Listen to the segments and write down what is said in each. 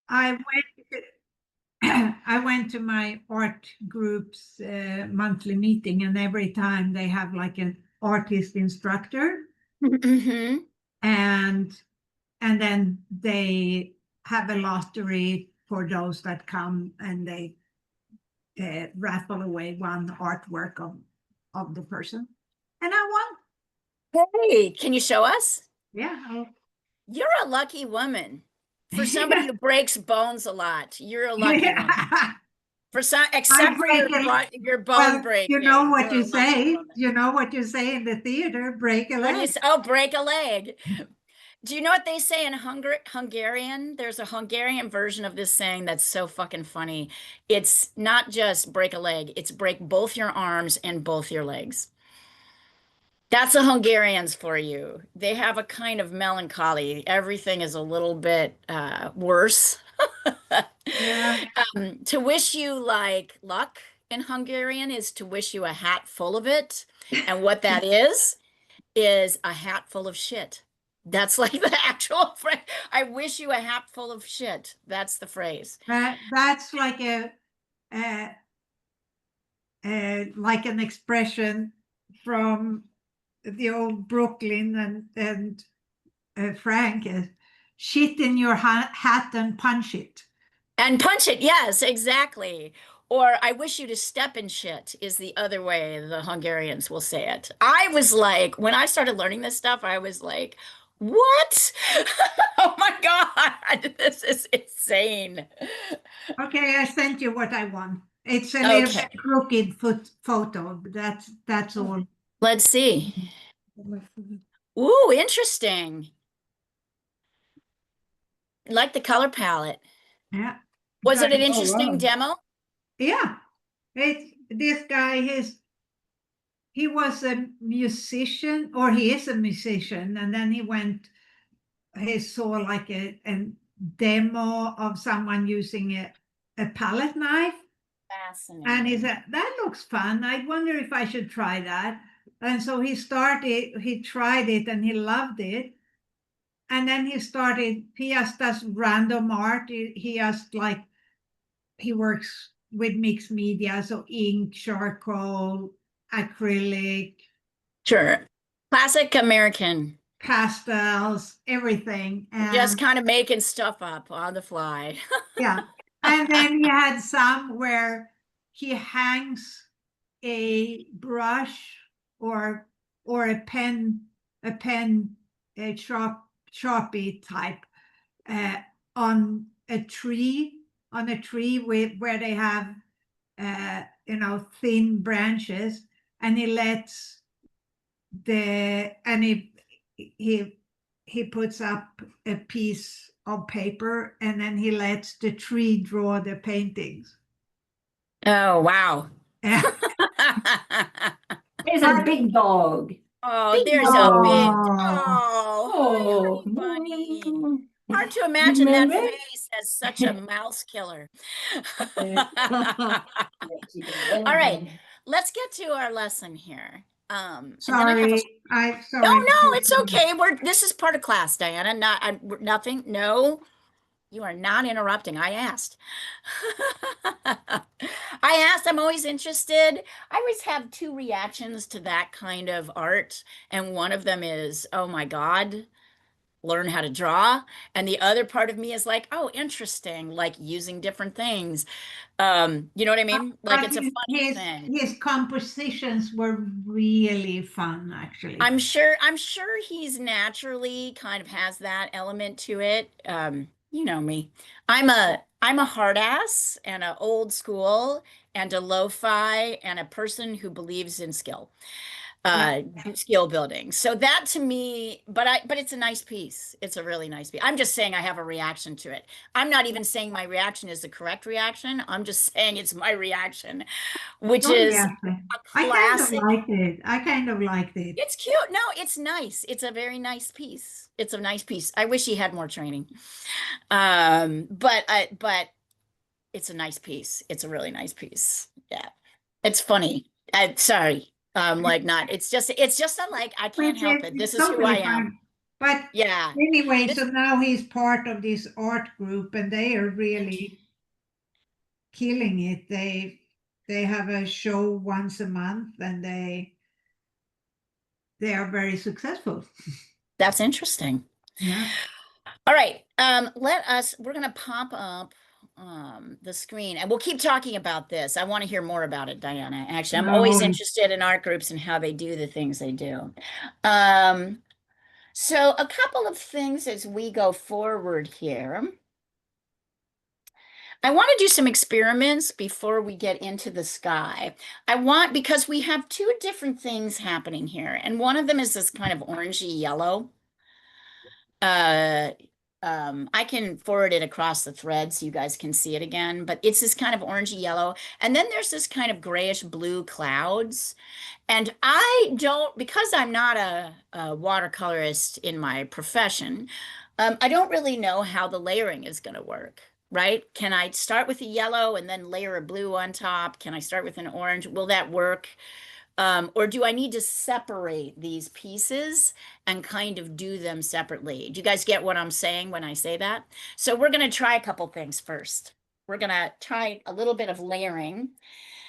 I went I went to my art group's monthly meeting, and every time they have like an artist instructor, Mm-hmm. and then they have a lottery for those that come, and they raffle away one artwork of the person, and I won. Hey, can you show us? Yeah. You're a lucky woman. For somebody who breaks bones a lot, you're a lucky woman. For some, I except for break it. your bone Well, you know breaking, what you're you a lucky say. woman. You know what you say in the theater, break a When you leg. say, oh, break a leg. Do you know what they say in Hungarian? There's a Hungarian version of this saying that's so fucking funny. It's not just break a leg, it's break both your arms and both your legs. That's the Hungarians for you. They have a kind of melancholy. Everything is a little bit worse. Yeah. To wish you like luck in Hungarian is to wish you a hat full of it. And what that is a hat full of shit. That's like the actual phrase. I wish you a hat full of shit. That's the phrase. That's a, like an expression from the old Brooklyn and Frank is shit in your hat and punch it. And punch it. Yes, exactly. Or I wish you to step in shit is the other way the Hungarians will say it. I was like, when I started learning this stuff, I was like, what? Oh my God, this is insane. Okay, I sent you what I want. It's a little Okay, bit crooked photo, but that's all. let's see. Ooh, interesting. Like the color palette. Yeah. Was So, it an Oh, interesting wow. demo? yeah, it's this guy. He was a musician, or he is a musician, and then he saw like a demo of someone using a palette knife, and he Fascinating. said, that looks fun. I wonder if I should try that. And so he tried it, and he loved it. And then he just does random art. He just like, he works with mixed media, so ink, charcoal, acrylic, Sure. Classic American. pastels, everything. Just And kind of making stuff up on the fly. yeah. And then he had some where he hangs a brush or a pen, a sharpie type on a tree, with where they have thin branches, and he lets the and he puts up a piece of paper, and then he lets the tree draw the paintings. Oh, wow. Yeah. There's a big dog. Oh, Big there's a big, dog. Oh, oh, Oh. hi, bunny. Hard to You imagine that remember? face as such a mouse killer. Yeah. All right, let's get to our lesson here. And then I have a sorry. I no, sorry. no, it's okay. This is part of class, Diana. Nothing. No, you are not interrupting. I asked. I asked. I'm always interested. I always have two reactions to that kind of art, and one of them is, oh my God, learn how to draw. And the other part of me is like, oh, interesting, like using different things. You know what I mean? Like But it's a funny thing. his compositions were really fun, actually. I'm sure he's naturally kind of has that element to it. You know me. I'm a hard ass and a old school and a lo-fi and a person who believes in Yeah. skill building. So that to me, but it's a nice piece. It's a really nice piece. I'm just saying I have a reaction to it. I'm not even saying my reaction is the correct reaction. I'm just saying it's my reaction, which Oh, is yeah. a I kind of classic. liked it. I kind of liked it. It's cute. No, it's nice. It's a very nice piece. It's a nice piece. I wish he had more training. But it's a nice piece. It's a really nice piece. Yeah. It's funny. Sorry. Like not, it's just a, like I can't help it. This It's is who I totally am. fine. But Yeah. anyway, so This, now he's part of this art group and they are really killing it. They have a show once a month and they are very successful. that's interesting. Yeah. All right. We're gonna pop up the screen and we'll keep talking about this. I want to hear more about it, Diana. Actually, I'm always No, interested in art groups and how they do the things they do. Um, so a couple of things as we go forward here. I want to do some experiments before we get into the sky. Because we have two different things happening here, and one of them is this kind of orangey yellow. Uh, I can forward it across the thread so you guys can see it again, but it's this kind of orangey yellow. And then there's this kind of grayish blue clouds. And I don't, because I'm not a watercolorist in my profession, I don't really know how the layering is going to work, right? Can I start with a yellow and then layer a blue on top? Can I start with an orange? Will that work? Or do I need to separate these pieces and kind of do them separately? Do you guys get what I'm saying when I say that? So we're going to try a couple things first. We're going to try a little bit of layering.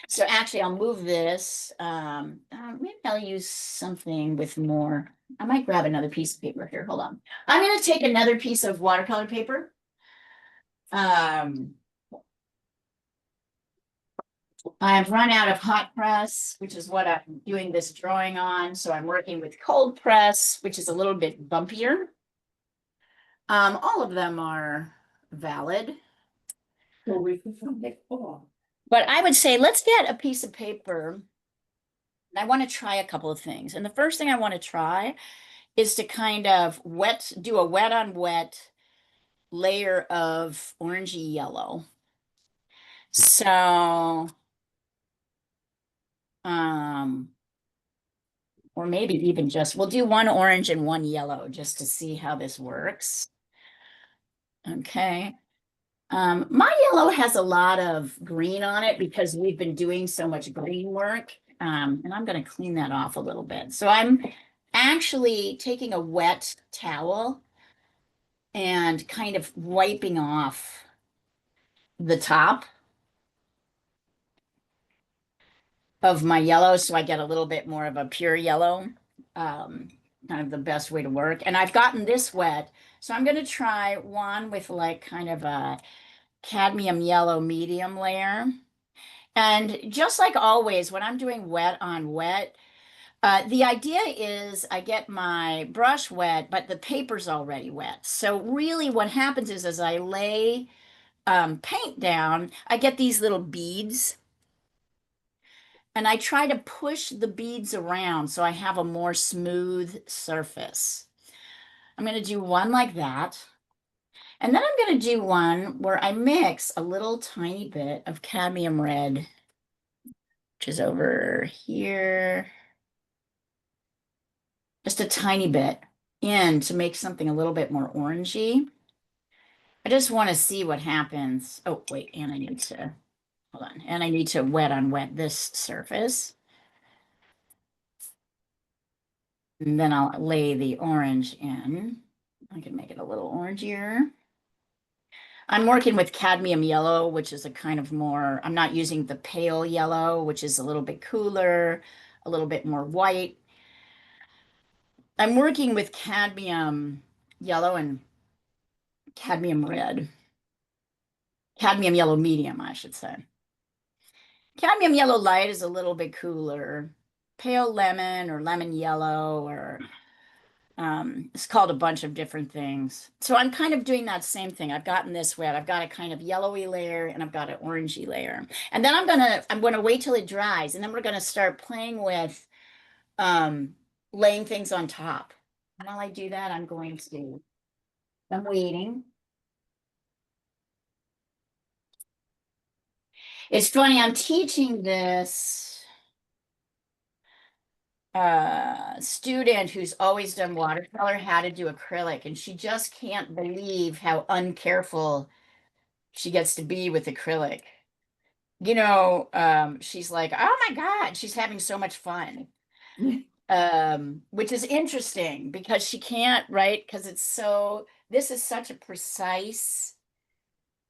So actually, I'll move this. Maybe I'll use something with more. I might grab another piece of paper here. Hold on. I'm going to take another piece of watercolor paper. I've run out of hot press, which is what I'm doing this drawing on. So I'm working with cold press, which is a little bit bumpier. All of them are valid. But I would say let's get a piece of paper. I want to try a couple of things. And the first thing I want to try is to kind of do a wet on wet layer of orangey yellow. So, or maybe even we'll do one orange and one yellow just to see how this works. Okay. My yellow has a lot of green on it because we've been doing so much green work. And I'm going to clean that off a little bit. So I'm actually taking a wet towel and kind of wiping off the top of my yellow so I get a little bit more of a pure yellow. Kind of the best way to work. And I've gotten this wet. So I'm going to try one with like kind of a cadmium yellow medium layer. And just like always, when I'm doing wet on wet, the idea is I get my brush wet, but the paper's already wet. So really what happens is as I lay paint down, I get these little beads. And I try to push the beads around so I have a more smooth surface. I'm going to do one like that. And then I'm going to do one where I mix a little tiny bit of cadmium red, which is over here. Just a tiny bit in to make something a little bit more orangey. I just want to see what happens. Oh, wait, and I need to, hold on. And I need to wet on wet this surface. And then I'll lay the orange in. I can make it a little orangier. I'm working with cadmium yellow, which is a kind of more, I'm not using the pale yellow, which is a little bit cooler, a little bit more white. I'm working with cadmium yellow and cadmium red. Cadmium yellow medium, I should say. Cadmium yellow light is a little bit cooler. Pale lemon or lemon yellow or it's called a bunch of different things. So I'm kind of doing that same thing. I've gotten this wet. I've got a kind of yellowy layer and I've got an orangey layer. And then I'm gonna wait till it dries and then we're gonna start playing with laying things on top. And while I do that, I'm waiting. It's funny, I'm teaching this student who's always done watercolor how to do acrylic, and she just can't believe how uncareful she gets to be with acrylic. She's like, oh my God, she's having so much fun. which is interesting because she can't, right? Because this is such a precise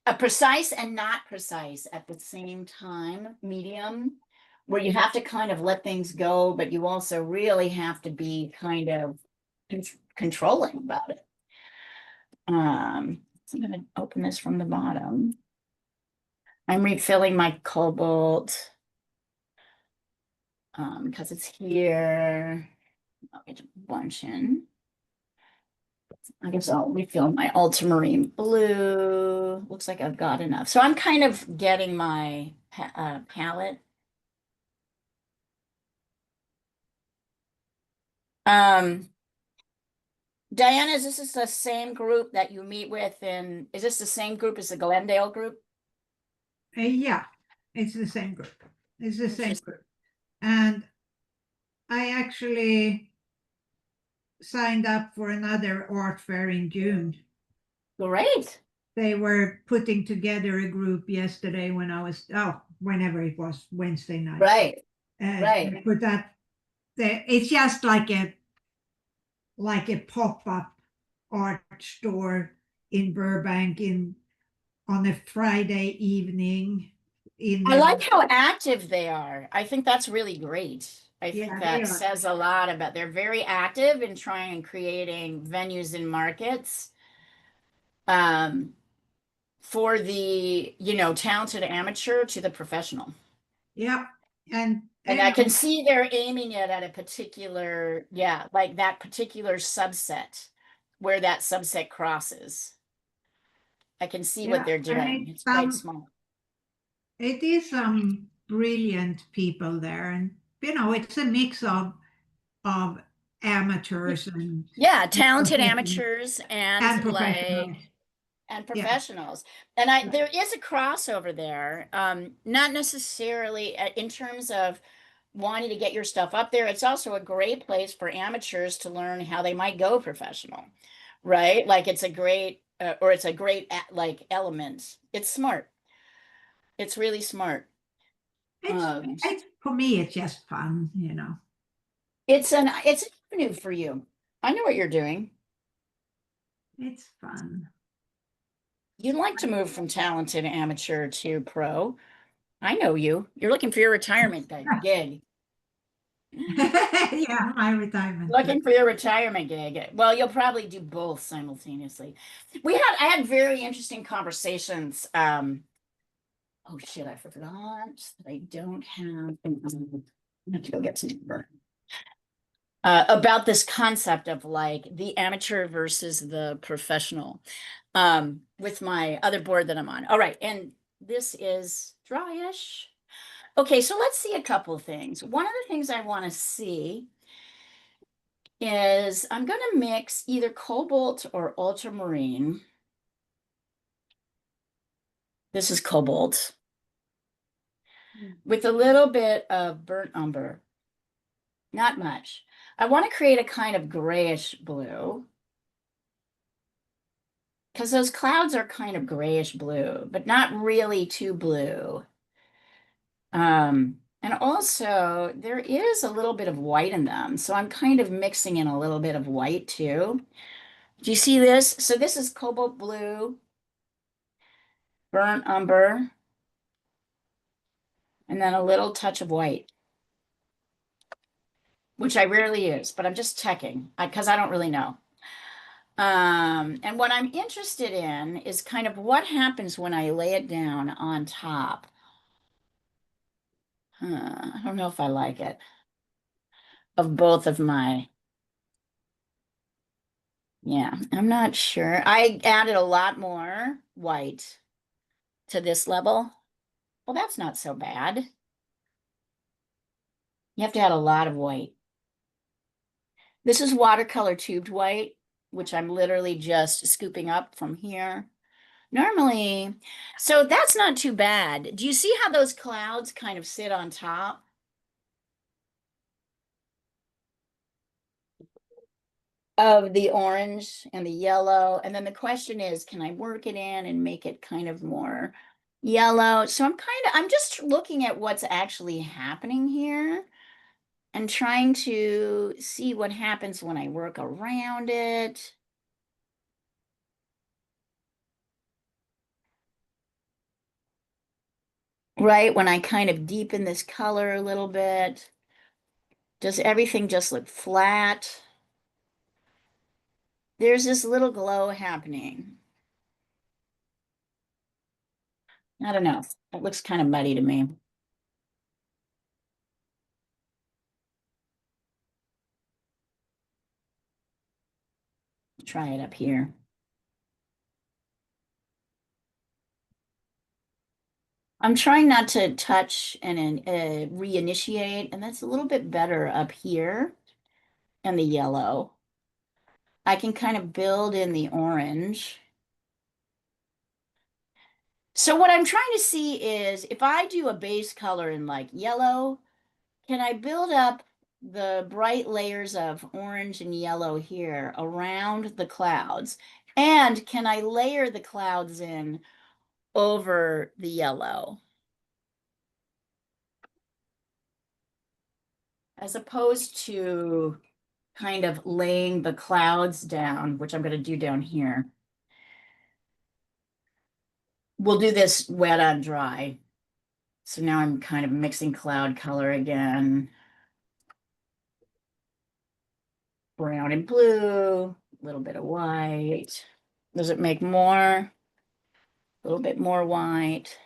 and not precise at the same time medium, where you have to kind of let things go, but you also really have to be kind of controlling about it. So I'm going to open this from the bottom. I'm refilling my cobalt because it's here. I'll get a bunch in. I guess I'll refill my ultramarine blue. Looks like I've got enough. So I'm kind of getting my palette. Diana, is this the same group that you meet with is this the same group as the Glendale group? Yeah, it's the same group. It's the same group. And I actually signed up for another art fair in June. Great. They were putting together a group yesterday when I was, whenever it was, Wednesday night. Right. Right. For that, it's just like a pop-up art store in Burbank on a Friday evening. I like how active they are. I think that's really great. I think Yeah, that says a lot about they're very active in trying and creating venues and markets for the, talented amateur to the professional. Yeah. And I can see they're aiming it at a particular, like that particular subset where that subset crosses. I can see what they're doing. It's quite small. It is some brilliant people there, and it's a mix of amateurs and talented amateurs and professionals. And professionals. And there is a crossover there. Not necessarily in terms of wanting to get your stuff up there. It's also a great place for amateurs to learn how they might go professional, right? Like it's a great like element. It's smart. It's really smart. For me, it's just fun, It's an avenue for you. I know what you're doing. It's fun. You'd like to move from talented amateur to pro. I know you. You're looking for your retirement gig. Yeah, my retirement. Looking for your retirement gig. Well, you'll probably do both simultaneously. I had very interesting conversations. Oh shit, I forgot that I don't have. I have to go get some paper. About this concept of like the amateur versus the professional with my other board that I'm on. All right, and this is dryish. Okay, so let's see a couple of things. One of the things I want to see is I'm going to mix either cobalt or ultramarine. This is cobalt with a little bit of burnt umber. Not much. I want to create a kind of grayish blue because those clouds are kind of grayish blue, but not really too blue. And also there is a little bit of white in them. So I'm kind of mixing in a little bit of white too. Do you see this? So this is cobalt blue, burnt umber, and then a little touch of white, which I rarely use, but I'm just checking because I don't really know. And what I'm interested in is kind of what happens when I lay it down on top. I don't know if I like it. Of both of my, I'm not sure. I added a lot more white to this level. Well, that's not so bad. You have to add a lot of white. This is watercolor tubed white, which I'm literally just scooping up from here. Normally, so that's not too bad. Do you see how those clouds kind of sit on top? Of the orange and the yellow. And then the question is, can I work it in and make it kind of more yellow? So I'm just looking at what's actually happening here. and trying to see what happens when I work around it. Right, when I kind of deepen this color a little bit, does everything just look flat? There's this little glow happening. I don't know. It looks kind of muddy to me. Try it up here. I'm trying not to touch and reinitiate, and that's a little bit better up here and the yellow. I can kind of build in the orange. So what I'm trying to see is if I do a base color in like yellow, can I build up the bright layers of orange and yellow here around the clouds? And can I layer the clouds in over the yellow? As opposed to kind of laying the clouds down, which I'm going to do down here. We'll do this wet on dry. So now I'm kind of mixing cloud color again. Brown and blue, a little bit of white. Does it make more? A little bit more white.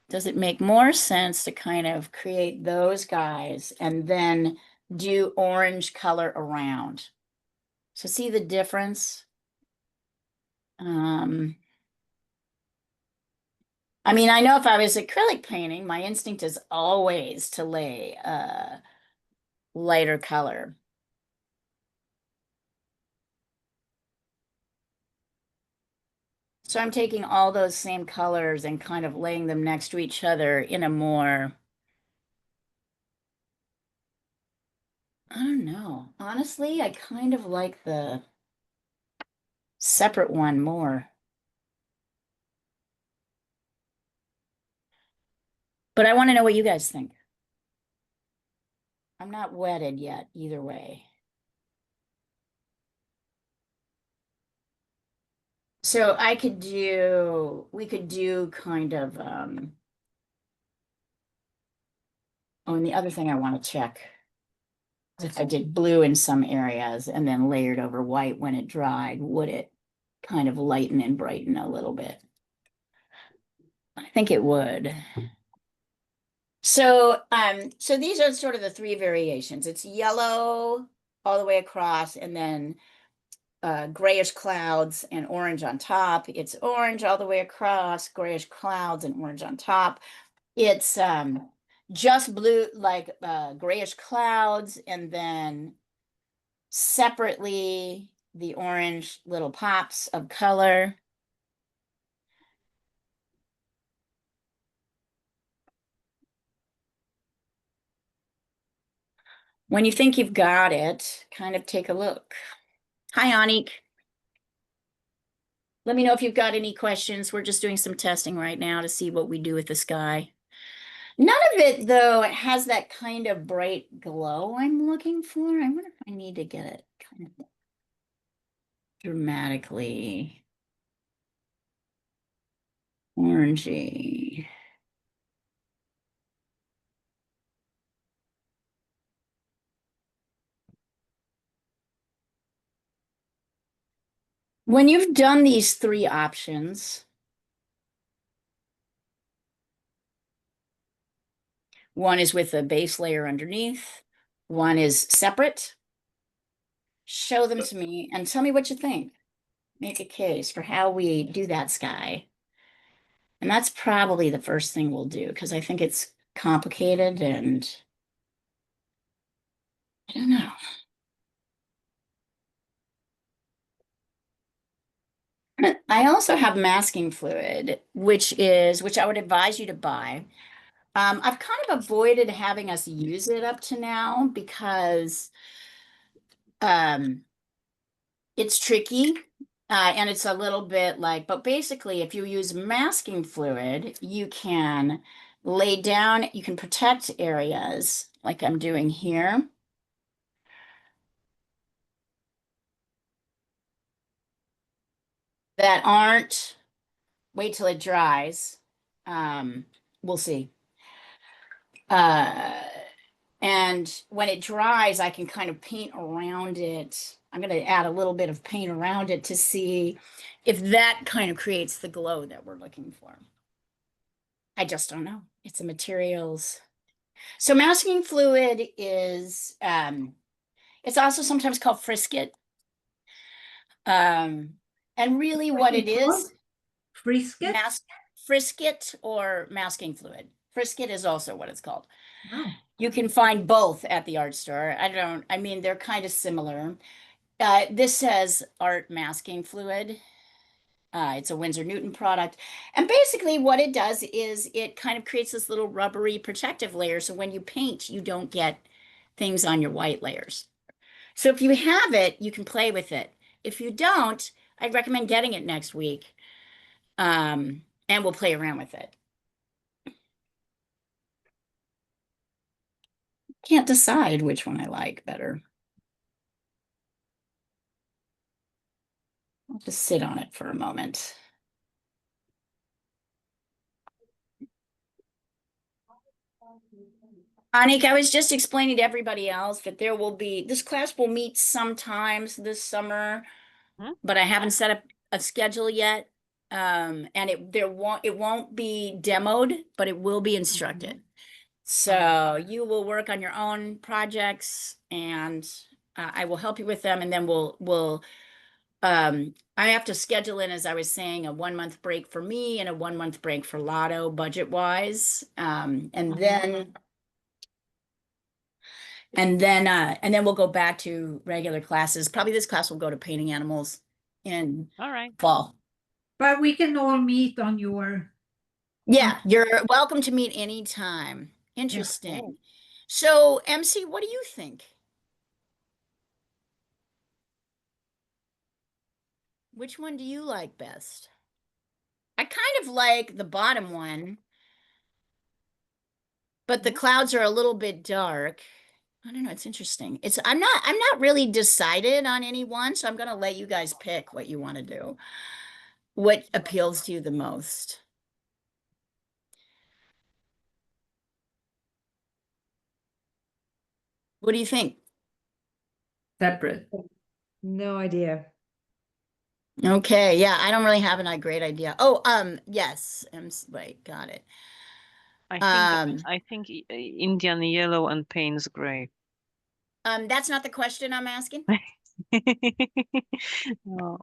Does it make more sense to kind of create those guys and then do orange color around? So see the difference? I mean, I know if I was acrylic painting, my instinct is always to lay a lighter color. So I'm taking all those same colors and kind of laying them next to each other in a more, I don't know. Honestly, I kind of like the separate one more. But I want to know what you guys think. I'm not wedded yet, either way. So we could do kind of, oh, and the other thing I want to check is if I did blue in some areas and then layered over white when it dried, would it kind of lighten and brighten a little bit? I think it would. So these are sort of the three variations. It's yellow all the way across, and then grayish clouds and orange on top. It's orange all the way across, grayish clouds and orange on top. It's just blue, like grayish clouds, and then separately the orange little pops of color. When you think you've got it, kind of take a look. Hi, Anik. Let me know if you've got any questions. We're just doing some testing right now to see what we do with the sky. None of it, though, it has that kind of bright glow I'm looking for. I wonder if I need to get it kind of dramatically orangey. When you've done these three options, one is with a base layer underneath, one is separate. Show them to me and tell me what you think. Make a case for how we do that sky. And that's probably the first thing we'll do because I think it's complicated and I don't know. I also have masking fluid, which I would advise you to buy. I've kind of avoided having us use it up to now because it's tricky and it's a little bit like, but basically, if you use masking fluid, you can lay down, you can protect areas like I'm doing here. That aren't, wait till it dries. We'll see. And when it dries, I can kind of paint around it. I'm going to add a little bit of paint around it to see if that kind of creates the glow that we're looking for. I just don't know. It's a materials. So masking fluid is, it's also sometimes called frisket. And really what it is, Frisket? frisket or masking fluid. Frisket is also what it's called. Oh. You can find both at the art store. I mean, they're kind of similar. This says art masking fluid. It's a Winsor Newton product. And basically what it does is it kind of creates this little rubbery protective layer. So when you paint, you don't get things on your white layers. So if you have it, you can play with it. If you don't, I'd recommend getting it next week. And we'll play around with it. Can't decide which one I like better. I'll just sit on it for a moment. Anik, I was just explaining to everybody else that this class will meet sometimes this summer, but I haven't set up a schedule yet. And it won't be demoed, but it will be instructed. So you will work on your own projects and I will help you with them. And then I have to schedule in, as I was saying, a 1 month break for me and a 1 month break for Lotto budget wise. And then we'll go back to regular classes. Probably this class will go to painting animals in All right. fall. But we can all meet on your. Yeah, you're welcome to meet anytime. Interesting. So, MC, what do you think? Which one do you like best? I kind of like the bottom one, but the clouds are a little bit dark. I don't know, it's interesting. I'm not really decided on any one, so I'm gonna let you guys pick what you want to do. What appeals to you the most? What do you think? Separate. No idea. Okay, yeah, I don't really have a great idea. Oh, yes, wait, got it. I think Indian yellow and Payne's gray. That's not the question I'm asking. Oh,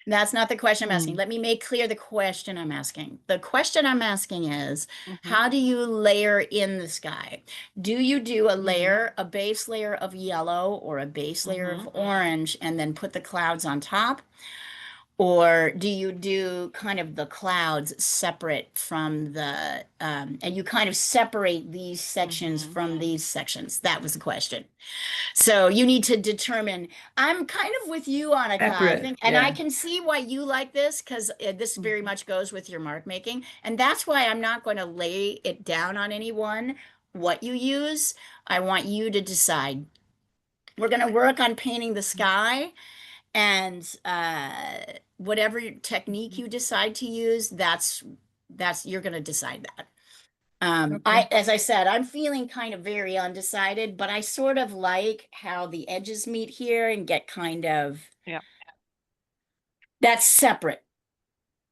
That's not the question I'm asking. Let me make clear the question I'm asking. The question I'm asking is, how do you layer in the sky? Do you do a base layer of yellow or a base layer of orange and then put the clouds on top? Or do you do kind of the clouds separate from the, and you kind of separate these sections from these sections? That was the question. So you need to determine. I'm kind of with you, Annika, I Separate, think, and I yeah. can see why you like this because this very much goes with your mark making. And that's why I'm not going to lay it down on anyone what you use. I want you to decide. We're going to work on painting the sky and whatever technique you decide to use, that's you're going to decide that. As I said, I'm feeling kind of very undecided, but I sort of like how the edges meet here and get kind of, yeah. That's separate.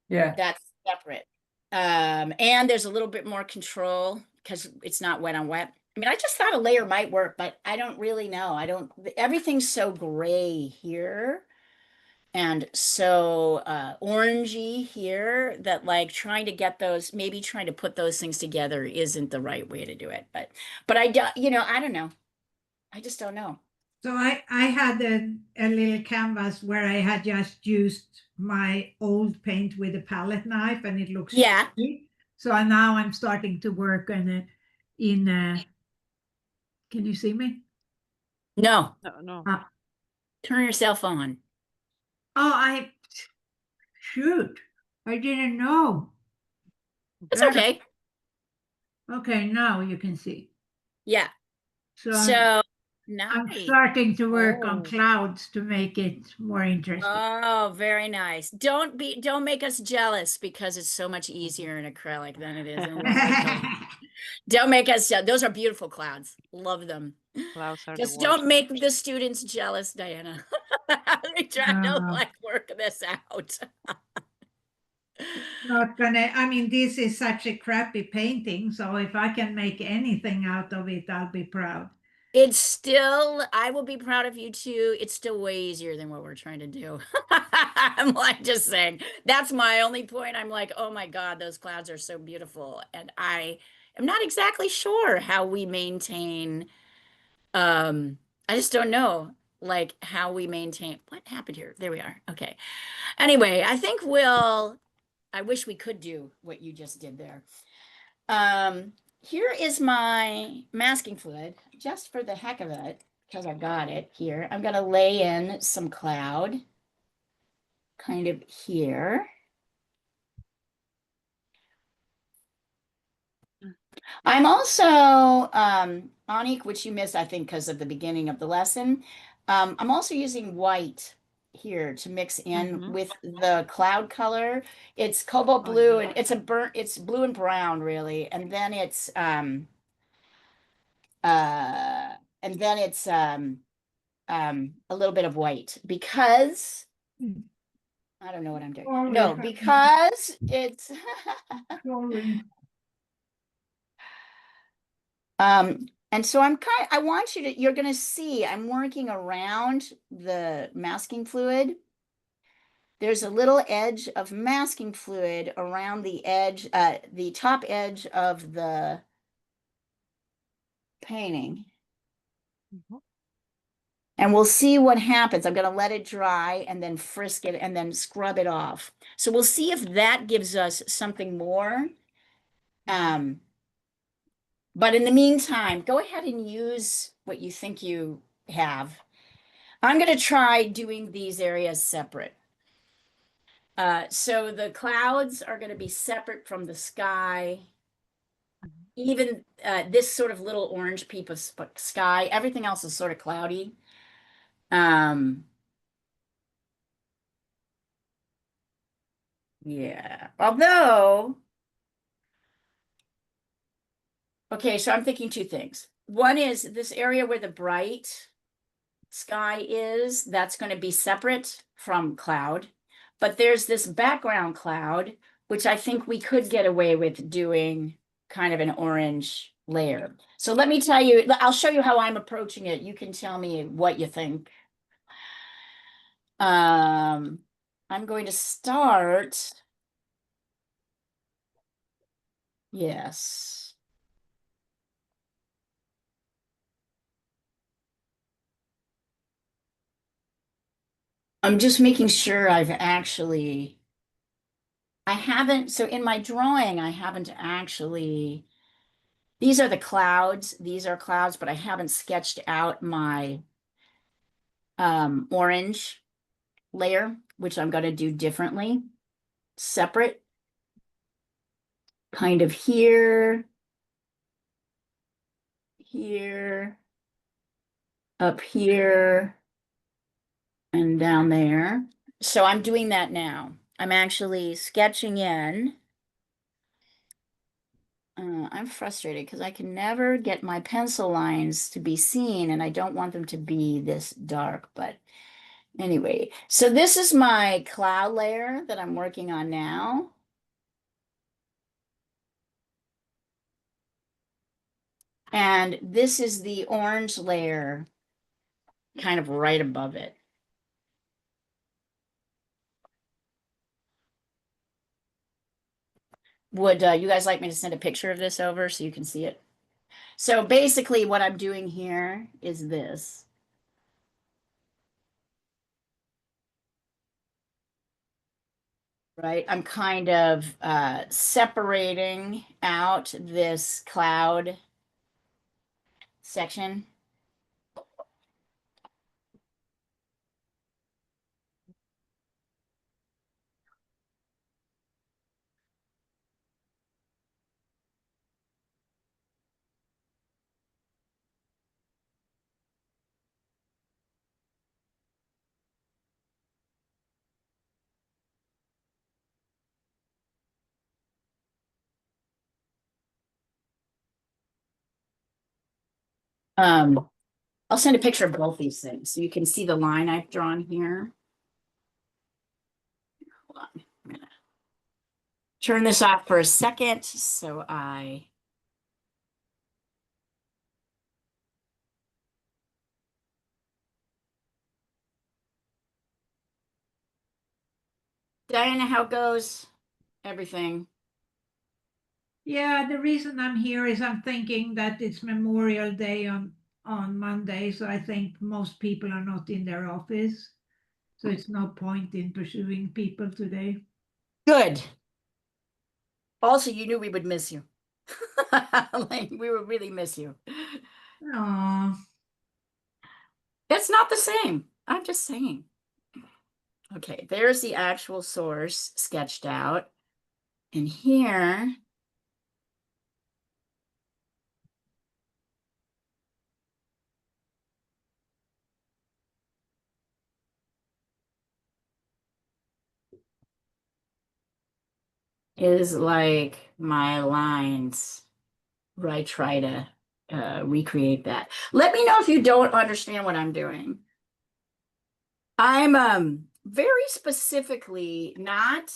Yeah. That's separate. And there's a little bit more control because it's not wet on wet. I mean, I just thought a layer might work, but I don't really know. Everything's so gray here and so orangey here that like trying to get those, maybe trying to put those things together isn't the right way to do it. But I don't, I don't know. I just don't know. So I had a little canvas where I had just used my old paint with a palette knife and it looks pretty. So now I'm starting to work on it can you see me? No. No. Turn yourself on. Oh, shoot. I didn't know. That's okay. Okay, now you can see. Yeah. So So I'm nice. starting to work on Oh. clouds to make it more interesting. Oh, very nice. Don't make us jealous because it's so much easier in acrylic than it is in watercolor. Don't make us jealous. Those are beautiful clouds. Love them. Clouds are the Just worst. don't make the students jealous, Diana. We try to No. like work this out. Not gonna, I mean, this is such a crappy painting, so if I can make anything out of it, I'll be proud. It's still, I will be proud of you too. It's still way easier than what we're trying to do. I'm like just saying, that's my only point. I'm like, oh my God, those clouds are so beautiful. And I am not exactly sure how we maintain, I just don't know like how we maintain what happened here. There we are. Okay. Anyway, I wish we could do what you just did there. Here is my masking fluid, just for the heck of it, because I got it here. I'm gonna lay in some cloud, kind of here. I'm also, Anik, which you missed, I think, because of the beginning of the lesson. I'm also using white here to mix in with the cloud color. It's cobalt blue and it's blue and brown really. And then it's uh and then it's a little bit of white because I don't know what I'm doing. No, because it's and so I want you're gonna see I'm working around the masking fluid. There's a little edge of masking fluid around the edge, the top edge of the painting. And we'll see what happens. I'm going to let it dry and then frisk it and then scrub it off. So we'll see if that gives us something more. But in the meantime, go ahead and use what you think you have. I'm going to try doing these areas separate. So the clouds are going to be separate from the sky. Even this sort of little orange peep of sky, everything else is sort of cloudy. Yeah, although, okay, so I'm thinking two things. One is this area where the bright sky is, that's going to be separate from cloud. But there's this background cloud, which I think we could get away with doing kind of an orange layer. So let me tell you, I'll show you how I'm approaching it. You can tell me what you think. I'm going to start. Yes. I'm just making sure I haven't, so in my drawing, I haven't actually, these are the clouds, these are clouds, but I haven't sketched out my orange layer, which I'm going to do differently, separate, kind of here, here, up here, and down there. So I'm doing that now. I'm actually sketching in. I'm frustrated because I can never get my pencil lines to be seen and I don't want them to be this dark, but anyway. So this is my cloud layer that I'm working on now. And this is the orange layer kind of right above it. Would you guys like me to send a picture of this over so you can see it? So basically what I'm doing here is this. Right, I'm kind of separating out this cloud section. I'll send a picture of both these things so you can see the line I've drawn here. Hold on. I'm gonna turn this off for a second so I Diana, how goes everything? Yeah, the reason I'm here is I'm thinking that it's Memorial Day on Monday, so I think most people are not in their office. So it's no point in pursuing people today. Good. Also, you knew we would miss you. Like, we would really miss you. Oh, It's not the same. I'm just saying. Okay, there's the actual source sketched out. And here is like my lines where I try to recreate that. Let me know if you don't understand what I'm doing. I'm very specifically not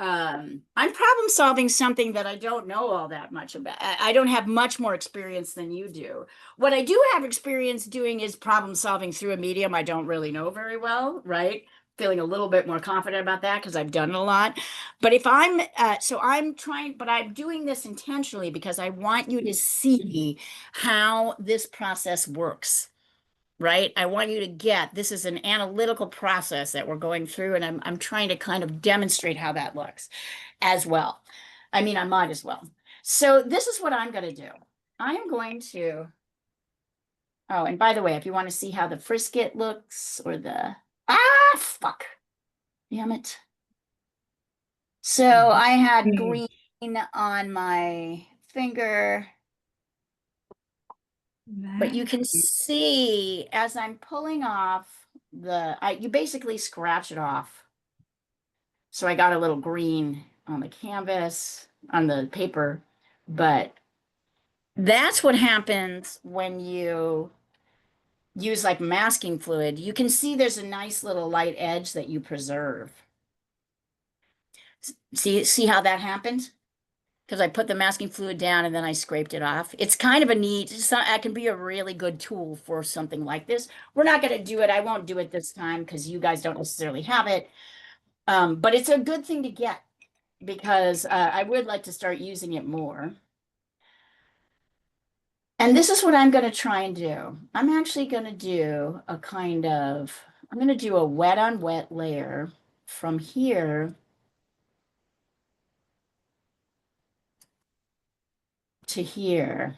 I'm problem solving something that I don't know all that much about. I don't have much more experience than you do. What I do have experience doing is problem solving through a medium I don't really know very well, right? Feeling a little bit more confident about that because I've done it a lot. But if I'm so I'm trying, but I'm doing this intentionally because I want you to see how this process works, right? I want you to get this is an analytical process that we're going through, and I'm trying to kind of demonstrate how that looks as well. I mean, I might as well. So this is what I'm going to do. I am going to, oh, and by the way, if you want to see how the frisket looks or the, fuck, damn it. So I had green on my finger, but you can see as I'm pulling off you basically scratch it off. So I got a little green on the canvas, on the paper, but that's what happens when you use like masking fluid. You can see there's a nice little light edge that you preserve. See how that happened? Because I put the masking fluid down and then I scraped it off. It's kind of a neat, it can be a really good tool for something like this. We're not going to do it. I won't do it this time because you guys don't necessarily have it. But it's a good thing to get because I would like to start using it more. And this is what I'm going to try and do. I'm actually going to do I'm going to do a wet on wet layer from here to here.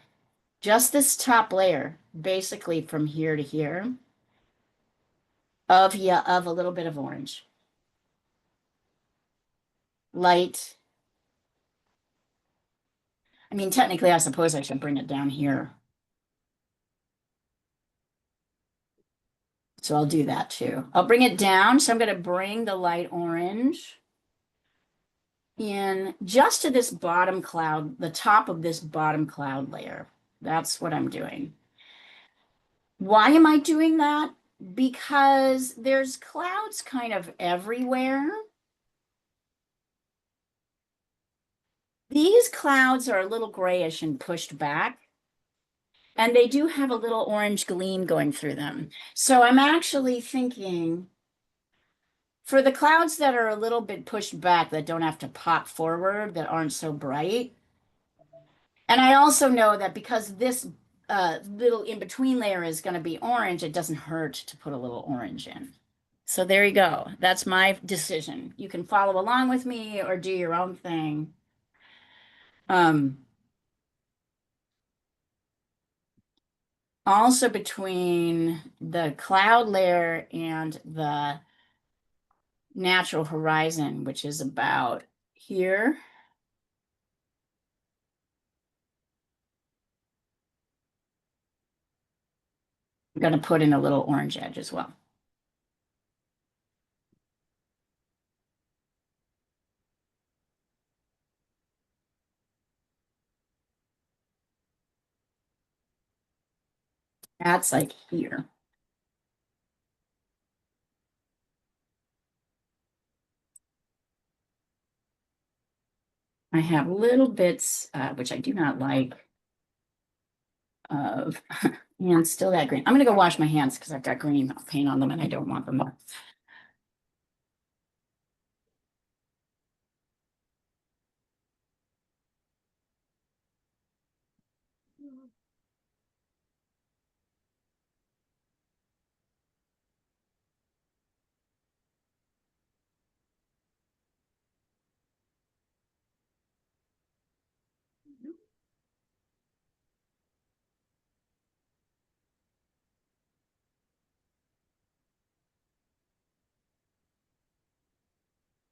Just this top layer, basically from here to here, of a little bit of orange. Light. I mean, technically, I suppose I should bring it down here. So I'll do that too. I'll bring it down. So I'm going to bring the light orange in just to this bottom cloud, the top of this bottom cloud layer. That's what I'm doing. Why am I doing that? Because there's clouds kind of everywhere. These clouds are a little grayish and pushed back, and they do have a little orange gleam going through them. So I'm actually thinking for the clouds that are a little bit pushed back, that don't have to pop forward, that aren't so bright. And I also know that because this little in-between layer is going to be orange, it doesn't hurt to put a little orange in. So there you go. That's my decision. You can follow along with me or do your own thing. Also between the cloud layer and the natural horizon, which is about here. I'm going to put in a little orange edge as well. That's like here. I have little bits, which I do not like, of, and still that green. I'm gonna go wash my hands because I've got green paint on them and I don't want them there.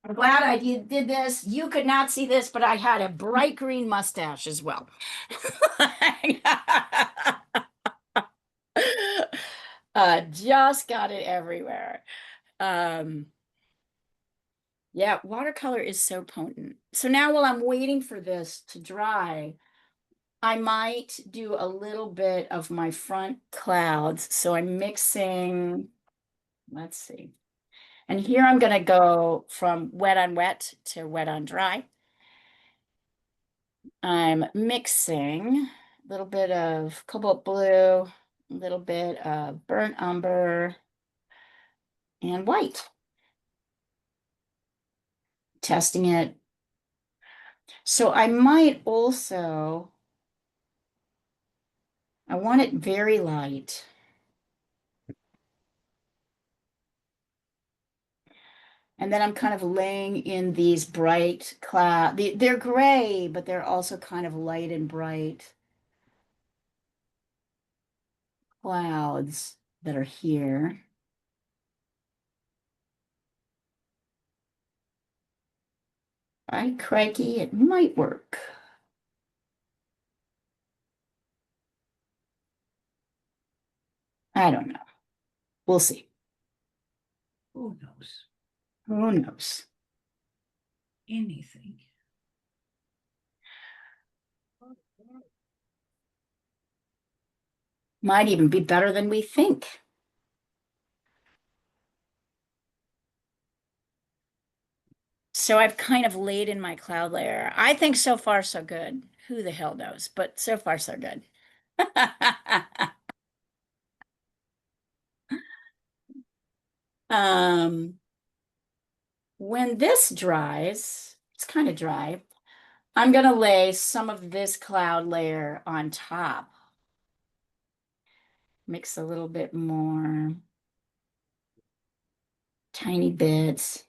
I'm glad I did this. You could not see this, but I had a bright green mustache as well. Just got it everywhere. Yeah, watercolor is so potent. So now while I'm waiting for this to dry, I might do a little bit of my front clouds. So I'm mixing, let's see. And here I'm going to go from wet on wet to wet on dry. I'm mixing a little bit of cobalt blue, a little bit of burnt umber, and white. Testing it. So I might also, I want it very light. And then I'm kind of laying in these bright cloud. They're gray, but they're also kind of light and bright clouds that are here. Ay, crikey, it might work. I don't know. We'll see. Who knows? Who knows? Anything. Might even be better than we think. So I've kind of laid in my cloud layer. I think so far so good. Who the hell knows? But so far so good. When this dries, it's kind of dry. I'm going to lay some of this cloud layer on top. Mix a little bit more. Tiny bits.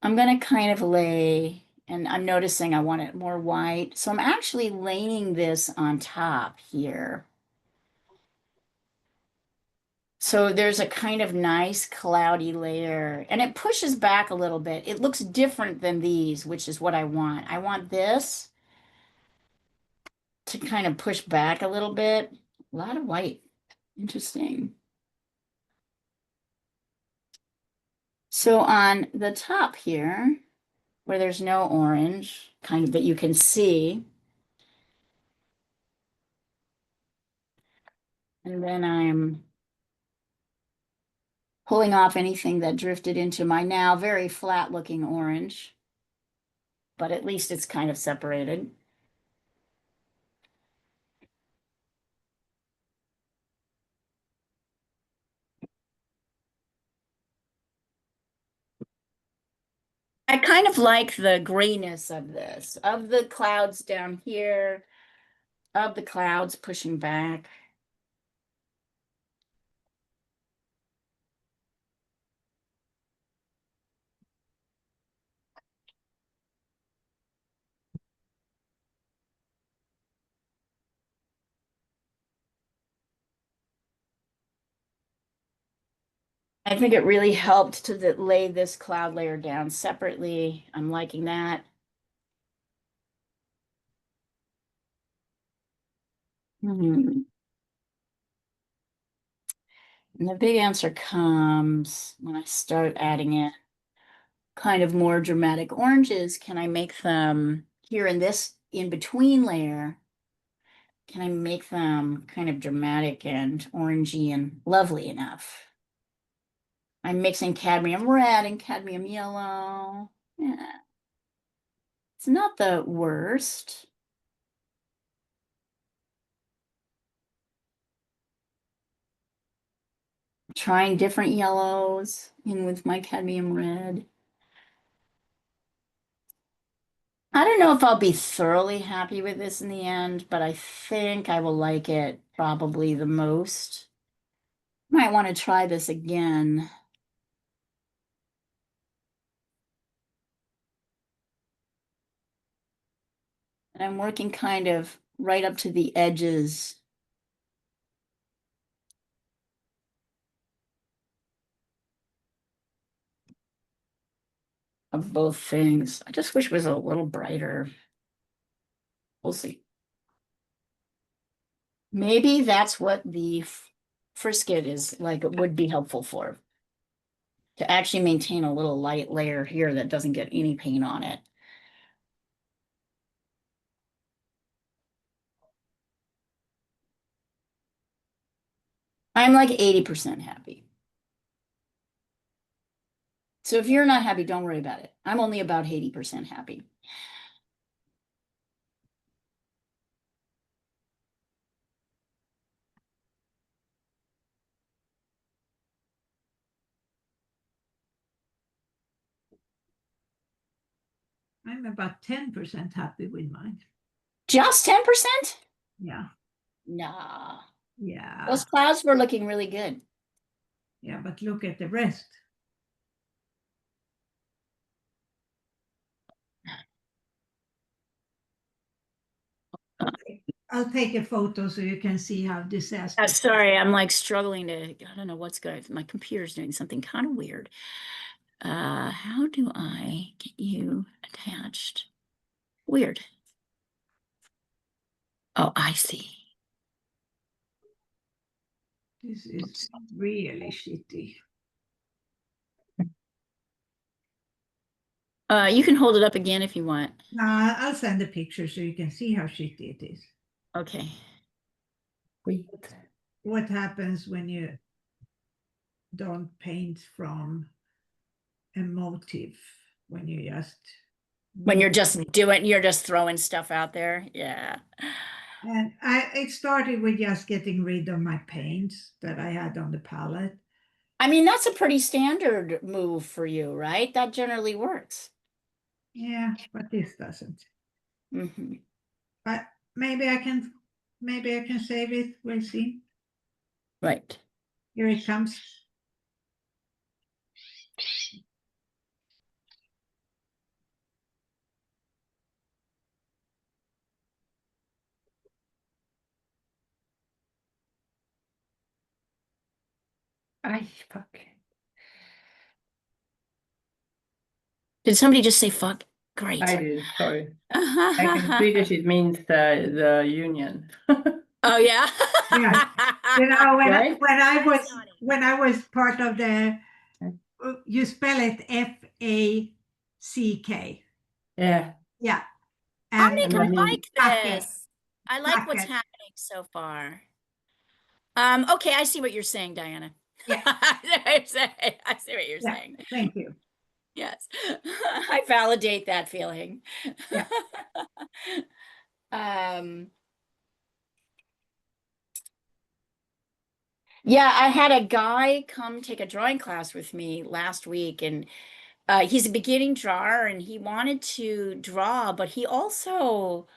I'm going to kind of lay, and I'm noticing I want it more white. So I'm actually laying this on top here. So there's a kind of nice cloudy layer, and it pushes back a little bit. It looks different than these, which is what I want. I want this to kind of push back a little bit. A lot of white. Interesting. So on the top here, where there's no orange, kind of that you can see, and then I'm pulling off anything that drifted into my now very flat looking orange, but at least it's kind of separated. I kind of like the grayness of this, of the clouds down here, of the clouds pushing back. I think it really helped to lay this cloud layer down separately. I'm liking that. And the big answer comes when I start adding in kind of more dramatic oranges. Can I make them here in this in between layer? can I make them kind of dramatic and orangey and lovely enough? I'm mixing cadmium red and cadmium yellow. Yeah. It's not the worst. Trying different yellows in with my cadmium red. I don't know if I'll be thoroughly happy with this in the end, but I think I will like it probably the most. Might want to try this again. And I'm working kind of right up to the edges. Of both things. I just wish it was a little brighter. We'll see. Maybe that's what the frisket is like, it would be helpful for. To actually maintain a little light layer here that doesn't get any paint on it. I'm like 80% happy. So if you're not happy, don't worry about it. I'm only about 80% happy. I'm about 10% happy with mine. Just 10%? Yeah. Nah. Yeah. Those clouds were looking really good. Yeah, but look at the rest. Okay. I'll take a photo so you can see how disastrous. Sorry, I'm like struggling to, I don't know what's good. My computer's doing something kind of weird. How do I get you attached? Weird. Oh, I see. This is really shitty. You can hold it up again if you want. I'll send a picture so you can see how shitty it is. Okay. Wait. What happens when you don't paint from a motive, when you just When you're just throwing stuff out there. Yeah. and it started with just getting rid of my paints that I had on the palette. I mean, that's a pretty standard move for you, right? That generally works. Yeah, but this doesn't. Mm-hmm. But maybe I can save it. We'll see. Right. Here it comes. Ay, fuck. Did somebody just say fuck? Great. I did, sorry. Like in Swedish, it means the union. Oh yeah. Yeah. You know, Right? when I was part of the, you spell it FACK. Yeah. Yeah. I'm And gonna mean, like Packet. this. I like what's Packet. happening so far. Okay, I see what you're saying, Diana. Yeah. I see what you're Yeah. saying. Thank you. Yes. I validate that feeling. Yeah. Yeah, I had a guy come take a drawing class with me last week, and he's a beginning drawer and he wanted to draw, but he also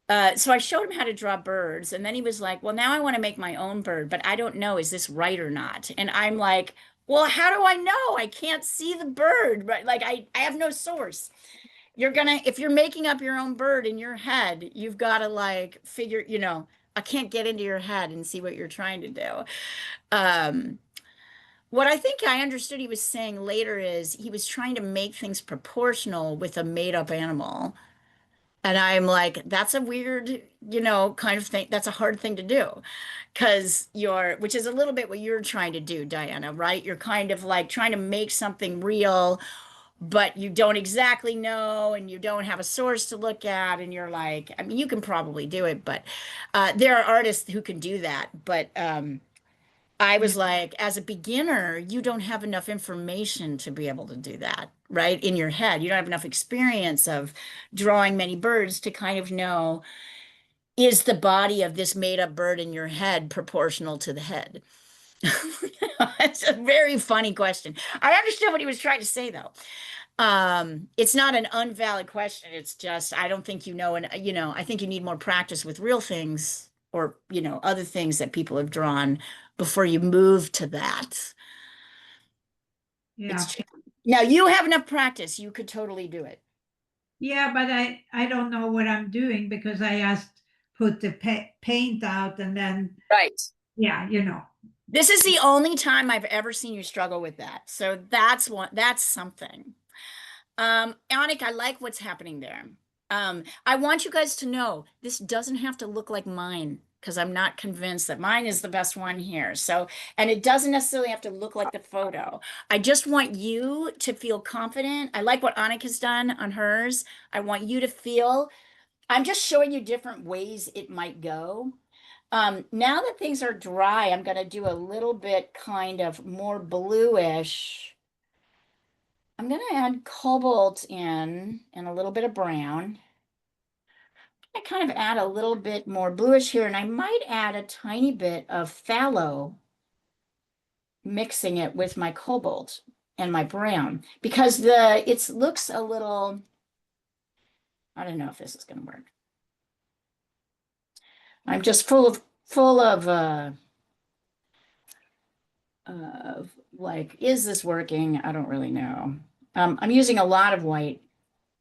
so I showed him how to draw birds, and then he was like, well, now I want to make my own bird, but I don't know, is this right or not? And I'm like, well, how do I know? I can't see the bird, right? Like I have no source. If you're making up your own bird in your head, you've got to like figure, I can't get into your head and see what you're trying to do. What I think I understood he was saying later is he was trying to make things proportional with a made-up animal. And I'm like, that's a weird, kind of thing. That's a hard thing to do because which is a little bit what you're trying to do, Diana, right? You're kind of like trying to make something real but you don't exactly know and you don't have a source to look at and you're like, I mean, you can probably do it, but there are artists who can do that. But I was like, as a beginner, you don't have enough information to be able to do that, right? In your head. You don't have enough experience of drawing many birds to kind of know, is the body of this made up bird in your head proportional to the head? It's a very funny question. I understood what he was trying to say, though. It's not an unvalid question. It's just, I don't think you know, and I think you need more practice with real things or, other things that people have drawn before you move to that. Yeah. Now you have enough practice. You could totally do it. Yeah, but I don't know what I'm doing because I just put the paint out and then, Right. yeah, This is the only time I've ever seen you struggle with that. So that's something. Annick, I like what's happening there. I want you guys to know this doesn't have to look like mine because I'm not convinced that mine is the best one here. So, and it doesn't necessarily have to look like the photo. I just want you to feel confident. I like what Annick has done on hers. I want you to feel, I'm just showing you different ways it might go. Now that things are dry, I'm going to do a little bit kind of more bluish. I'm going to add cobalt in and a little bit of brown. I kind of add a little bit more bluish here, and I might add a tiny bit of phthalo, mixing it with my cobalt and my brown, because it looks a little, I don't know if this is going to work. I'm just full of like, is this working? I don't really know. I'm using a lot of white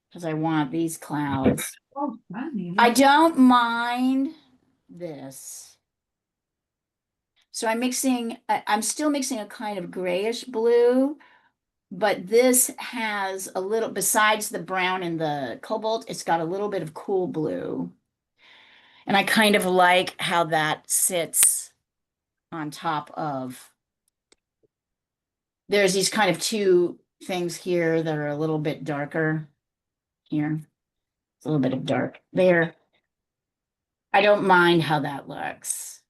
because I want these clouds. Oh, funny. I don't mind this. So I'm still mixing a kind of grayish blue, but this has a little, besides the brown and the cobalt, it's got a little bit of cool blue. And I kind of like how that sits on top of, there's these kind of two things here that are a little bit darker here. It's a little bit of dark there. I don't mind how that looks.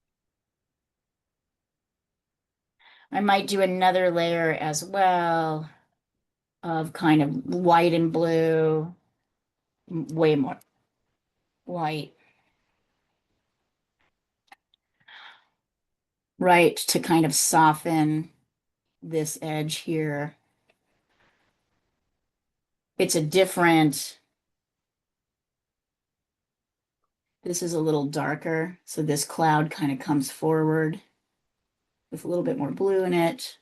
I might do another layer as well of kind of white and blue, way more white. Right, to kind of soften this edge here. It's a different, this is a little darker, so this cloud kind of comes forward with a little bit more blue in it.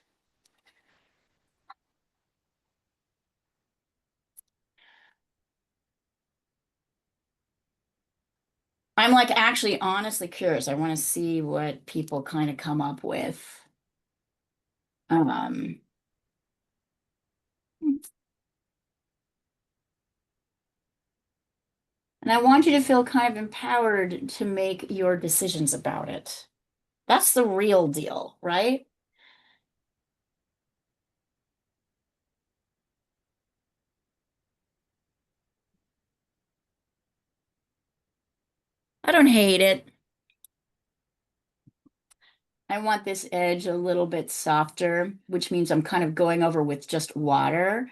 I'm like actually honestly curious. I want to see what people kind of come up with. And I want you to feel kind of empowered to make your decisions about it. That's the real deal, right? I don't hate it. I want this edge a little bit softer, which means I'm kind of going over with just water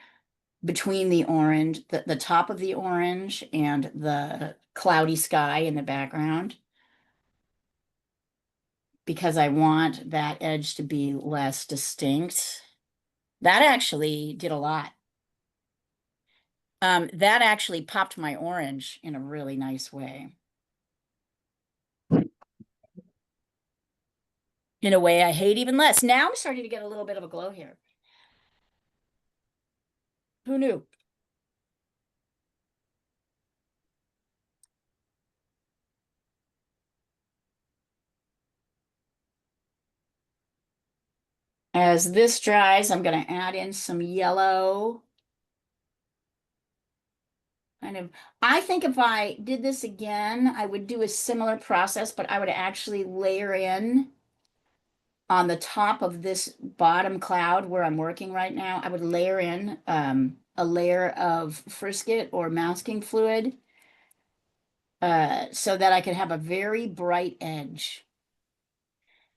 between the orange, the top of the orange and the cloudy sky in the background, because I want that edge to be less distinct. That actually did a lot. That actually popped my orange in a really nice way. In a way I hate even less. Now I'm starting to get a little bit of a glow here. Who knew? As this dries, I'm going to add in some yellow. I think if I did this again, I would do a similar process, but I would actually layer in on the top of this bottom cloud where I'm working right now. I would layer in a layer of frisket or masking fluid so that I could have a very bright edge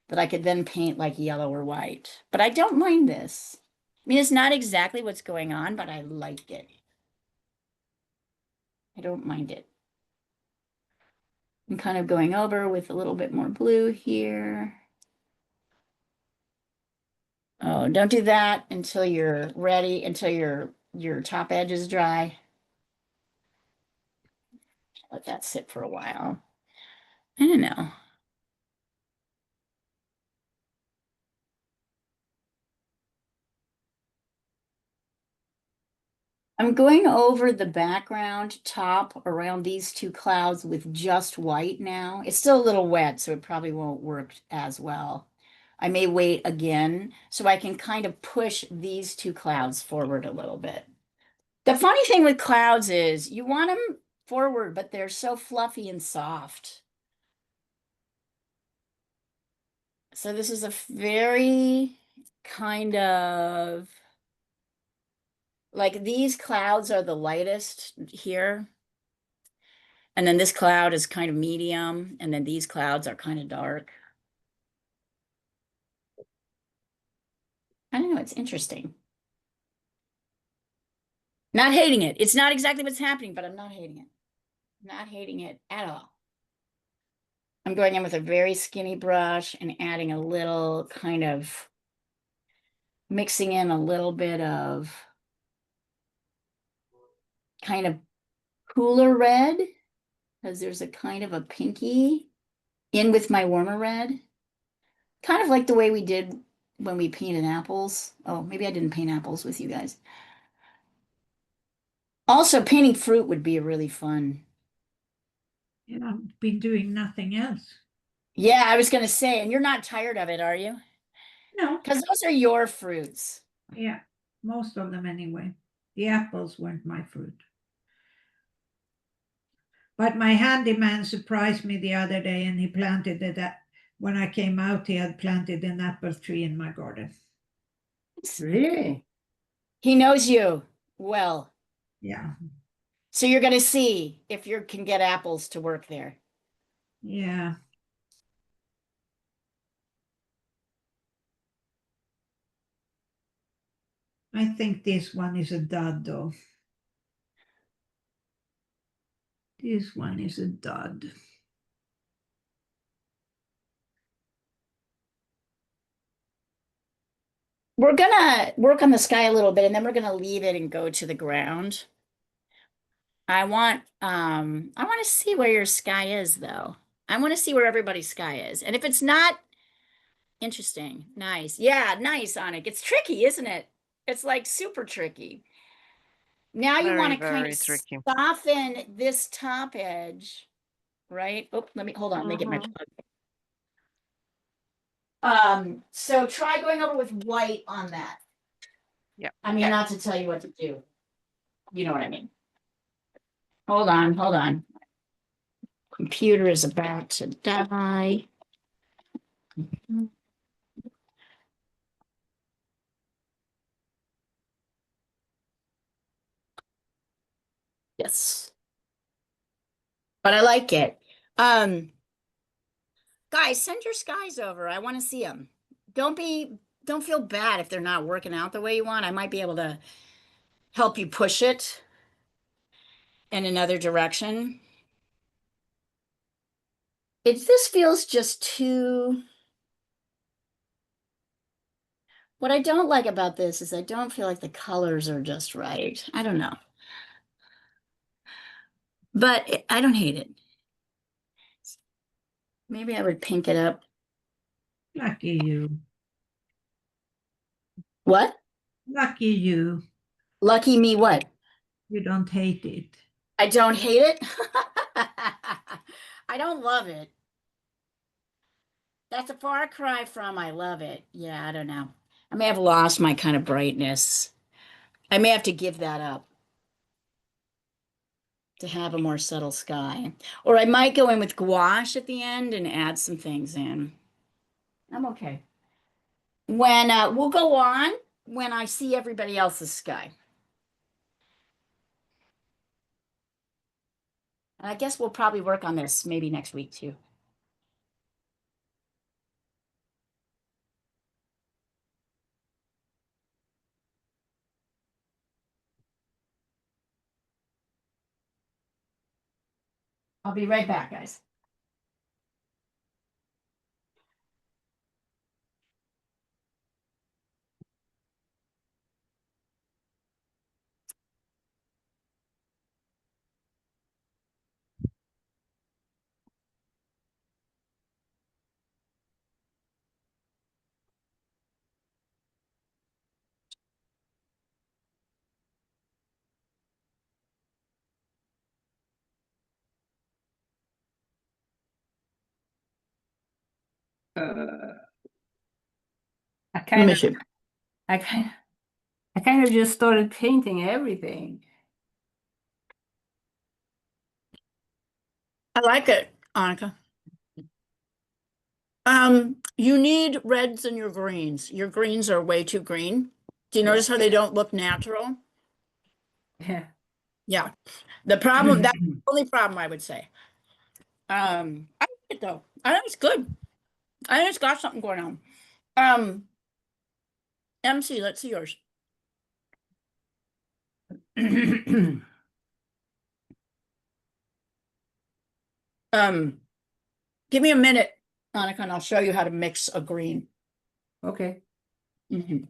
that I could then paint like yellow or white. But I don't mind this. I mean, it's not exactly what's going on, but I like it. I don't mind it. I'm kind of going over with a little bit more blue here. Oh, don't do that until you're ready, until your top edge is dry. Let that sit for a while. I don't know. I'm going over the background top around these two clouds with just white now. It's still a little wet, so it probably won't work as well. I may wait again so I can kind of push these two clouds forward a little bit. The funny thing with clouds is you want them forward, but they're so fluffy and soft. So this is a very kind of like these clouds are the lightest here. And then this cloud is kind of medium. And then these clouds are kind of dark. I don't know. It's interesting. Not hating it. It's not exactly what's happening, but I'm not hating it. Not hating it at all. I'm going in with a very skinny brush and adding a little kind of mixing in a little bit of kind of cooler red because there's a kind of a pinky in with my warmer red. Kind of like the way we did when we painted apples. Oh, maybe I didn't paint apples with you guys. Also, painting fruit would be really fun. You know, I've been doing nothing else. Yeah, I was going to say, and you're not tired of it, are you? No. Because those are your fruits. Yeah, most of them anyway. The apples weren't my fruit. But my handyman surprised me the other day and he planted it at, when I came out, he had planted an apple tree in my garden. Really? He knows you well. Yeah. So you're going to see if you can get apples to work there. Yeah. I think this one is a dud though. This one is a dud. We're going to work on the sky a little bit and then we're going to leave it and go to the ground. I want to see where your sky is though. I want to see where everybody's sky is. And if it's not interesting, nice. Yeah, nice, Onik. It's tricky, isn't it? It's like super tricky. Now you want to kind Very of tricky. soften this top edge, right? Oh, let me hold on, let me get my plug. So try going over with white on that. Yeah. I mean, not to tell you what to do. You know what I mean. Hold on, hold on. Computer is about to die. Yes. But I like it. Guys, send your skies over. I want to see them. Don't feel bad if they're not working out the way you want. I might be able to help you push it in another direction. This feels just too. What I don't like about this is I don't feel like the colors are just right. I don't know. But I don't hate it. Maybe I would pink it up. Lucky you. What? Lucky you. Lucky me what? You don't hate it. I don't hate it. I don't love it. That's a far cry from I love it. Yeah, I don't know. I may have lost my kind of brightness. I may have to give that up to have a more subtle sky. Or I might go in with gouache at the end and add some things in. I'm okay. When we'll go on when I see everybody else's sky. I guess we'll probably work on this maybe next week too. I'll be right back, guys. I Let kind me of, see. I kind of just started painting everything. I like it, Annika. You need reds in your greens. Your greens are way too green. Do you Yeah. notice how they don't look natural? Yeah. Yeah. The problem, that's the only problem I would say. I like it though. I think it's good. I think it's got something going on. MC, let's see yours. Give me a minute, Annika, and I'll show you how to mix a green. Okay. Mhm.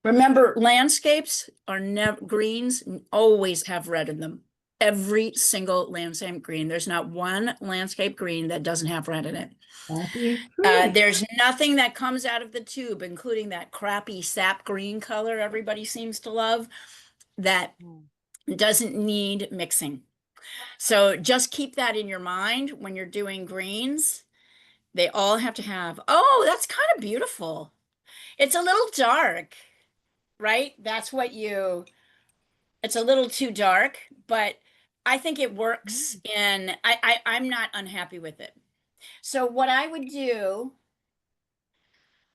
Remember, landscapes are never greens always have red in them. Every single landscape green. There's not one landscape green that doesn't have red in it. That is true. There's nothing that comes out of the tube, including that crappy sap green color everybody seems to love, that doesn't need mixing. So just keep that in your mind when you're doing greens. They all have to have, oh, that's kind of beautiful. It's a little dark, right? That's what you, it's a little too dark, but I think it works and I'm not unhappy with it. So what I would do,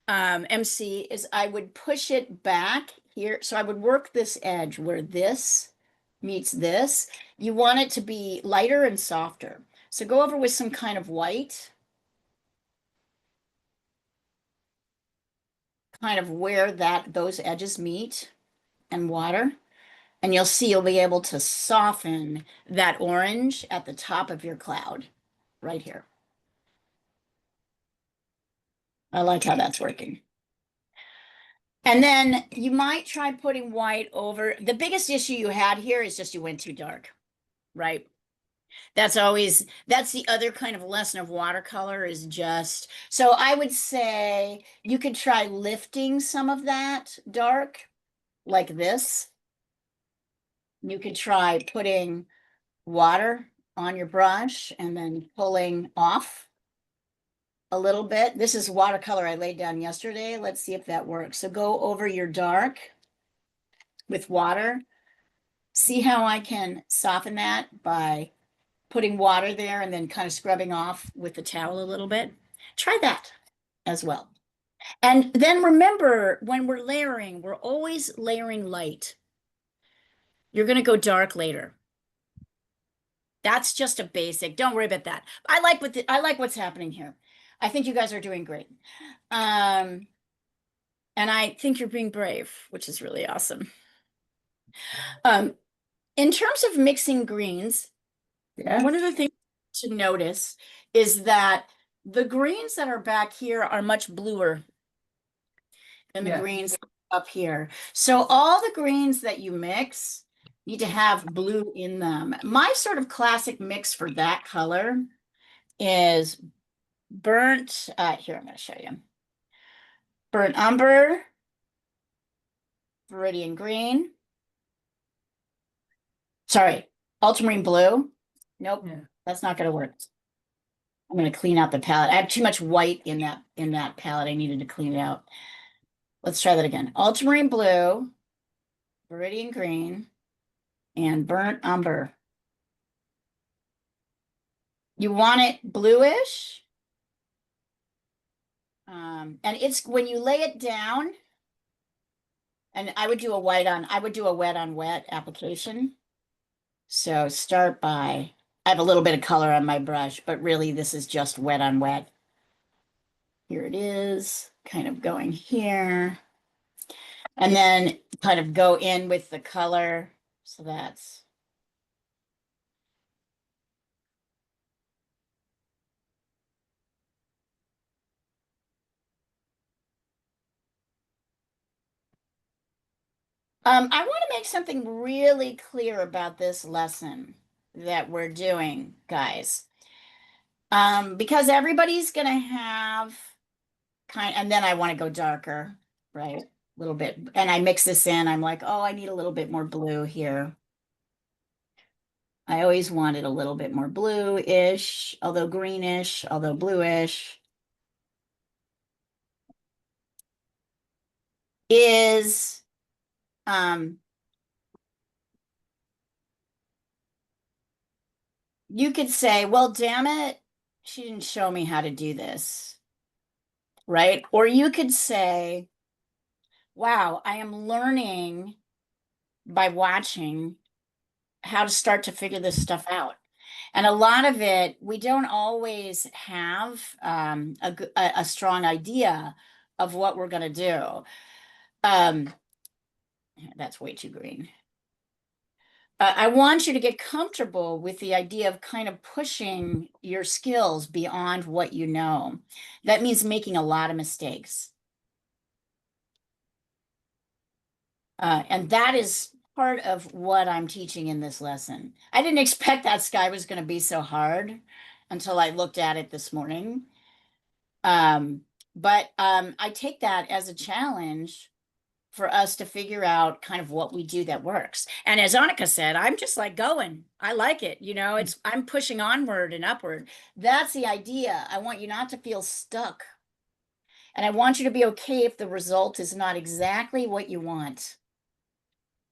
MC, is I would push it back here. So I would work this edge where this meets this. You want it to be lighter and softer. So go over with some kind of white, kind of where those edges meet and water. And you'll see you'll be able to soften that orange at the top of your cloud right here. I like how that's working. And then you might try putting white over. The biggest issue you had here is just you went too dark, right? That's the other kind of lesson of watercolor is just, so I would say you could try lifting some of that dark like this. You could try putting water on your brush and then pulling off a little bit. This is watercolor I laid down yesterday. Let's see if that works. So go over your dark with water. See how I can soften that by putting water there and then kind of scrubbing off with the towel a little bit. Try that as well. And then remember, when we're layering, we're always layering light. You're going to go dark later. That's just a basic. Don't worry about that. I like what's happening here. I think you guys are doing great. And I think you're being brave, which is really awesome. In terms of mixing greens, Yeah. one of the things to notice is that the greens that are back here are much bluer than the Yeah. greens up here. So all the greens that you mix need to have blue in them. My sort of classic mix for that color is burnt, here, I'm going to show you. Burnt umber, viridian green. Sorry, ultramarine blue. Nope, Yeah. that's not going to work. I'm going to clean out the palette. I have too much white in that palette. I needed to clean it out. Let's try that again. Ultramarine blue, viridian green, and burnt umber. You want it bluish. And it's when you lay it down, and I would do a wet on wet application. So start by, I have a little bit of color on my brush, but really this is just wet on wet. Here it is, kind of going here. And then kind of go in with the color. So that's. I want to make something really clear about this lesson that we're doing, guys. Because everybody's gonna have and then I want to go darker, right? A little bit. And I mix this in. I'm like, oh, I need a little bit more blue here. I always wanted a little bit more blue-ish, although greenish, although bluish. Is you could say, well, damn it, she didn't show me how to do this, right? Or you could say, wow, I am learning by watching how to start to figure this stuff out. And a lot of it, we don't always have a strong idea of what we're going to do. That's way too green. I want you to get comfortable with the idea of kind of pushing your skills beyond what you know. That means making a lot of mistakes. And that is part of what I'm teaching in this lesson. I didn't expect that sky was going to be so hard until I looked at it this morning. But I take that as a challenge for us to figure out kind of what we do that works. And as Annika said, I'm just like going. I like it. You know, I'm pushing onward and upward. That's the idea. I want you not to feel stuck. And I want you to be okay if the result is not exactly what you want.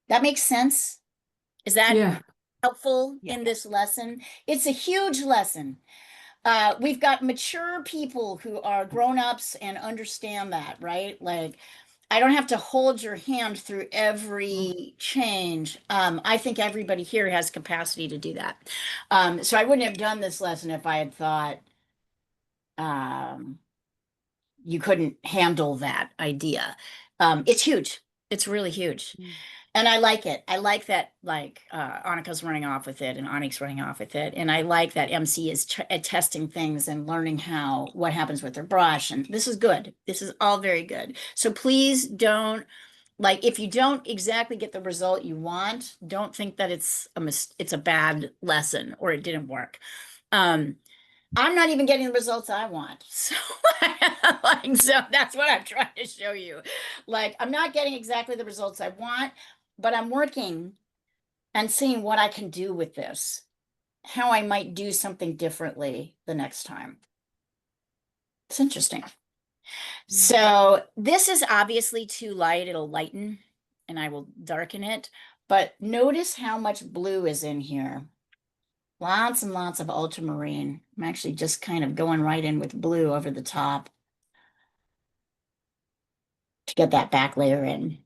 That makes sense? Is that helpful in this lesson? It's a huge lesson. We've got mature people who are grown-ups and understand that, right? Like, I don't have to hold your hand through every change. I think everybody here has capacity to do that. So I wouldn't have done this lesson if I had thought you couldn't handle that idea. It's huge. It's really huge. And I like it. I like that, like, Annika's running off with it and Annik's running off with it. And I like that MC is testing things and learning what happens with their brush. And this is good. This is all very good. So please don't, like, if you don't exactly get the result you want, don't think that it's a bad lesson or it didn't work. I'm not even getting the results I want. So, so that's what I'm trying to show you. Like, I'm not getting exactly the results I want, but I'm working and seeing what I can do with this, how I might do something differently the next time. It's interesting. So this is obviously too light. It'll lighten and I will darken it. But notice how much blue is in here. Lots and lots of ultramarine. I'm actually just kind of going right in with blue over the top to get that back layer in.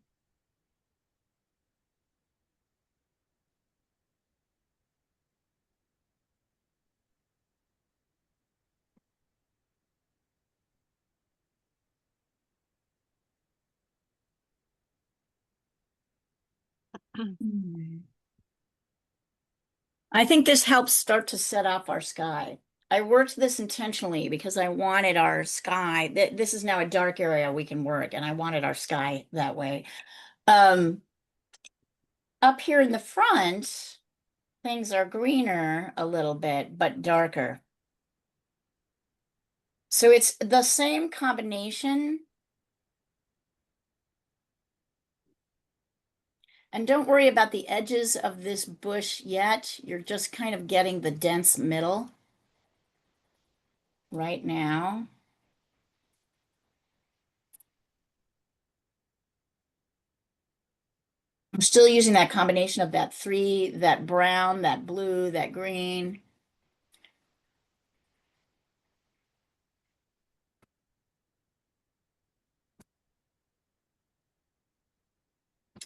I think this helps start to set off our sky. I worked this intentionally because I wanted our sky, this is now a dark area we can work, and I wanted our sky that way. Up here in the front, things are greener a little bit, but darker. So it's the same combination. And don't worry about the edges of this bush yet. You're just kind of getting the dense middle right now. I'm still using that combination of that brown, that blue, that green.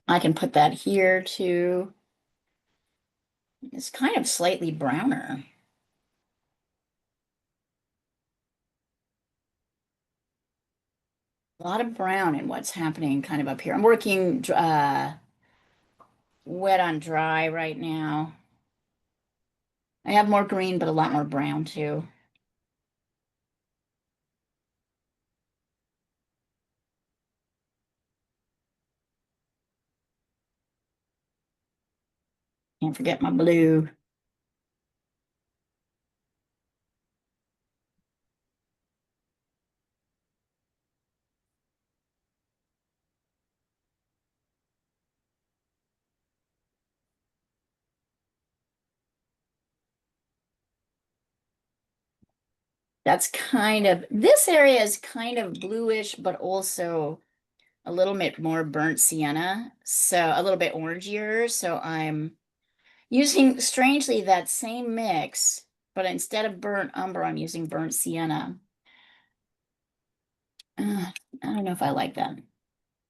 I can put that here too. It's kind of slightly browner. A lot of brown in what's happening kind of up here. I'm working wet on dry right now. I have more green, but a lot more brown too. Can't forget my blue. That's kind of, this area is kind of bluish, but also a little bit more burnt sienna. So a little bit orangier. So I'm using, strangely, that same mix, but instead of burnt umber, I'm using burnt sienna. I don't know if I like that.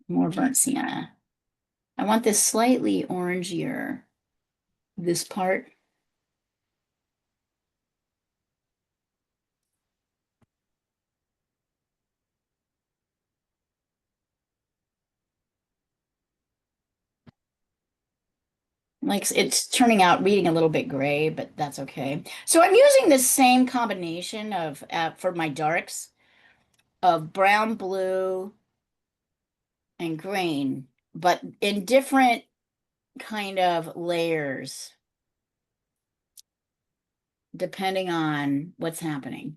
More burnt sienna. I want this slightly orangier, this part. Like it's turning out reading a little bit gray, but that's okay. So I'm using the same combination of for my darks of brown, blue, and green, but in different kind of layers depending on what's happening.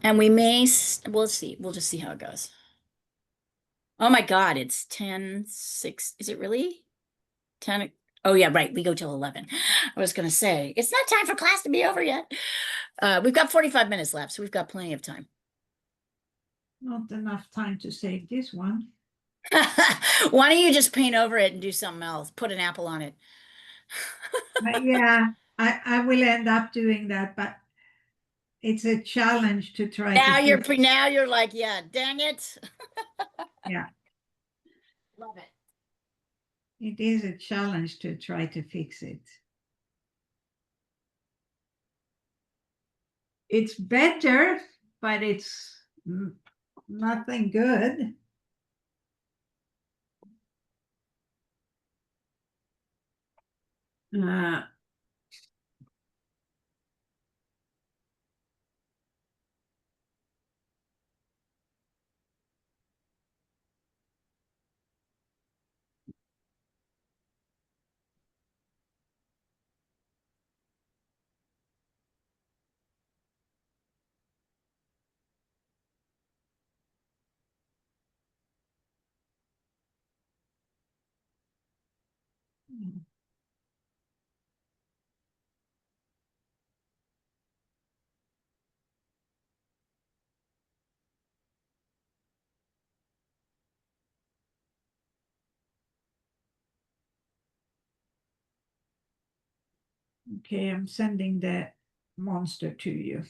And we may, we'll see. We'll just see how it goes. Oh my God, it's 10:06. Is it really? 10? Oh yeah, right. We go till 11. I was gonna say, it's not time for class to be over yet. We've got 45 minutes left, so we've got plenty of time. Not enough time to save this one. Why don't you just paint over it and do something else? Put an apple on it. But yeah, I will end up doing that, but it's a challenge to try to Now you're like, yeah, dang it. yeah, Love it. it is a challenge to try to fix it. It's better, but it's nothing good. Okay, I'm sending the monster to you.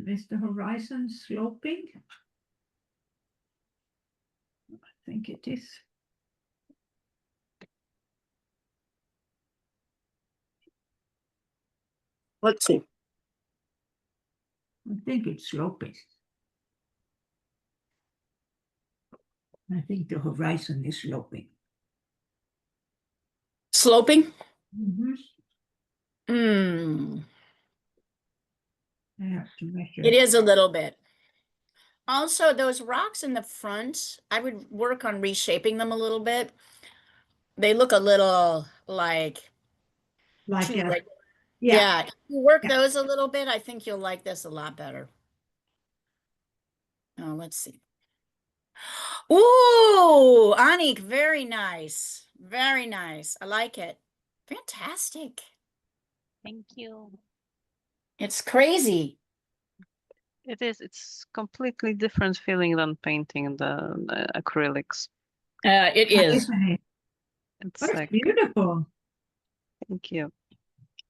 Is the horizon sloping? I think it is. Let's see. I think it's sloping. I think the horizon is sloping. Sloping? Mm-hmm. I have to measure. It is a little bit. Also, those rocks in the front, I would work on reshaping them a little bit. They look a little like Like, too yeah. regular. Yeah. Yeah, if you work Yeah. those a little bit, I think you'll like this a lot better. Oh, let's see. Ooh, Anik, very nice. Very nice. I like it. Fantastic. Thank you. It's crazy. It is. It's completely different feeling than painting the acrylics. It is. Isn't it? It's That's like, beautiful. thank you.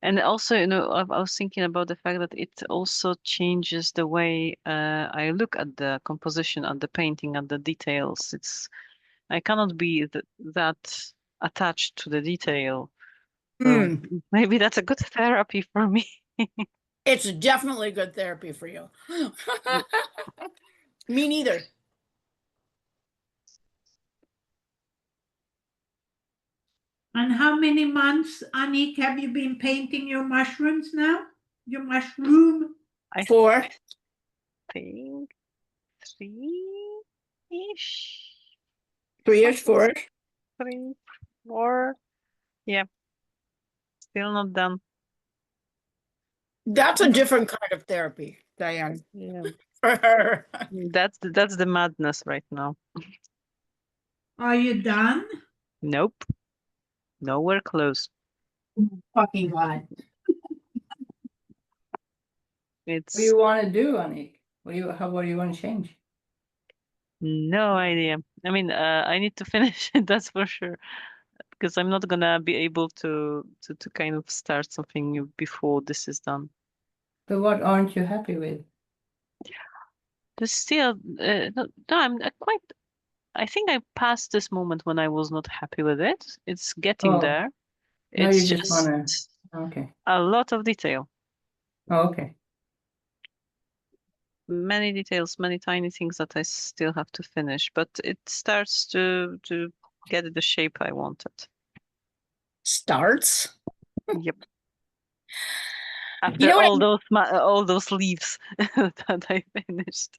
And also, you know, I was thinking about the fact that it also changes the way I look at the composition, at the painting, at the details. I cannot be that attached to the detail. So Mm, maybe that's a good therapy for me. it's definitely good therapy for you. Me neither. And how many months, Anik, have you been painting your mushrooms now? Your mushroom? I 4. think 3-ish. 3 or 4. 3, 4. Yeah, still not done. That's a different kind of therapy, Diane. Yeah, For her. that's the madness right now. Are you done? Nope, nowhere close. Fucking God. What do It's you want to do, Anik? What do you want to change? no idea. I mean, I need to finish it, that's for sure, because I'm not gonna be able to kind of start something new before this is done. So what aren't you happy with? There's still no, I'm quite. I think I passed this moment when I was not happy with it. It's getting Oh, there. now It's you just just wanna. Okay. a lot of detail, Oh, okay. many details, many tiny things that I still have to finish, but it starts to get the shape I wanted. Starts. Yep. You After know what? all those leaves that I finished.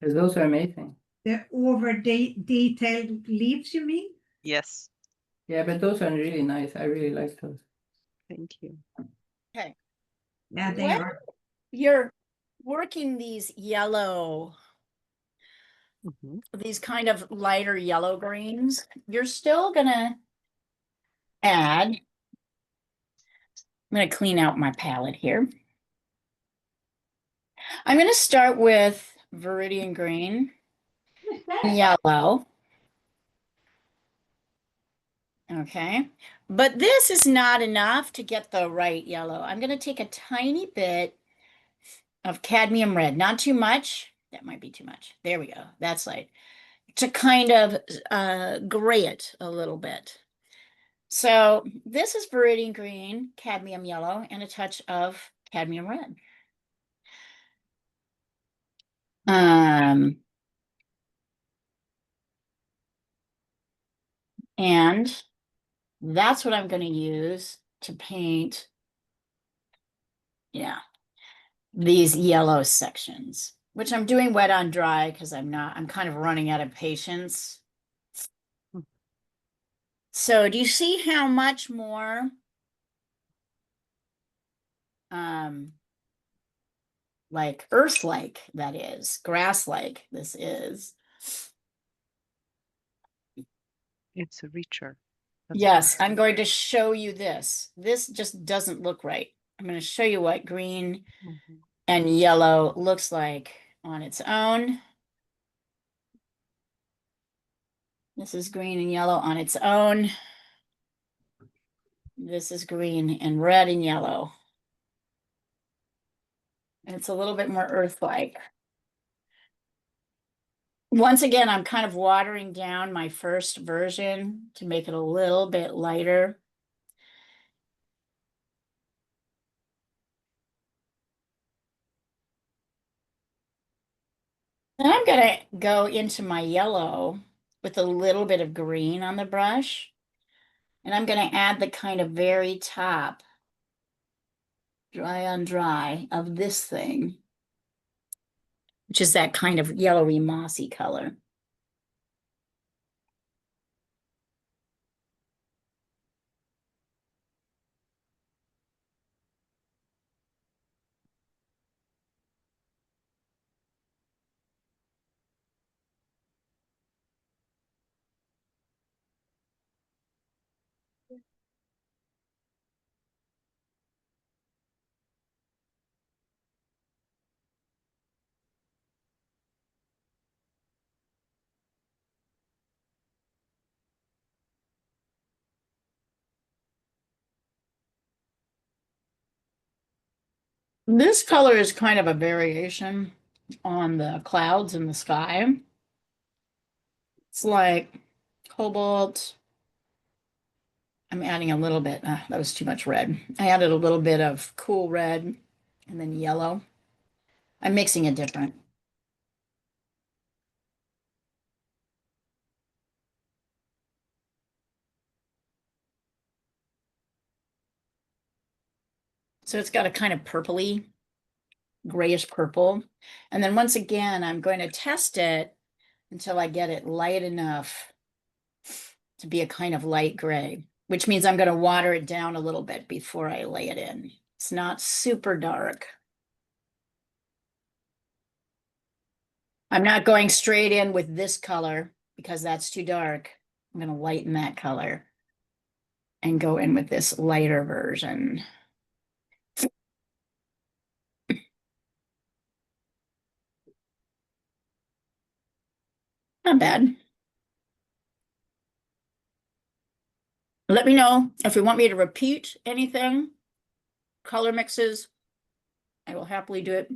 Because those are amazing. The over detailed leaves, you mean? Yes. Yeah, but those are really nice. I really like those. Thank you. Okay. Yeah, they When are. you're working these yellow, Mhm. these kind of lighter yellow greens, you're still gonna add. I'm gonna clean out my palette here. I'm gonna start with Viridian Green, yellow. Okay, but this is not enough to get the right yellow. I'm gonna take a tiny bit of cadmium red, not too much. That might be too much. There we go. That's light. To kind of gray it a little bit. So this is Viridian Green, cadmium yellow, and a touch of cadmium red. And that's what I'm going to use to paint, yeah, these yellow sections, which I'm doing wet on dry because I'm kind of running out of patience. So do you see how much more like earth-like that is, grass-like this is? It's richer. That's Yes, for I'm going to show you this. This just doesn't look right. I'm going to show you what green sure. Mhm. and yellow looks like on its own. This is green and yellow on its own. This is green and red and yellow. And it's a little bit more earth-like. Once again, I'm kind of watering down my first version to make it a little bit lighter. Then I'm gonna go into my yellow with a little bit of green on the brush. And I'm gonna add the kind of very top, dry on dry, of this thing, which is that kind of yellowy mossy color. This color is kind of a variation on the clouds in the sky. It's like cobalt. I'm adding a little bit. That was too much red. I added a little bit of cool red and then yellow. I'm mixing it different. So it's got a kind of purpley, grayish purple. And then once again, I'm going to test it until I get it light enough to be a kind of light gray, which means I'm going to water it down a little bit before I lay it in. It's not super dark. I'm not going straight in with this color because that's too dark. I'm going to lighten that color and go in with this lighter version. Not bad. Let me know if you want me to repeat anything, color mixes. I will happily do it.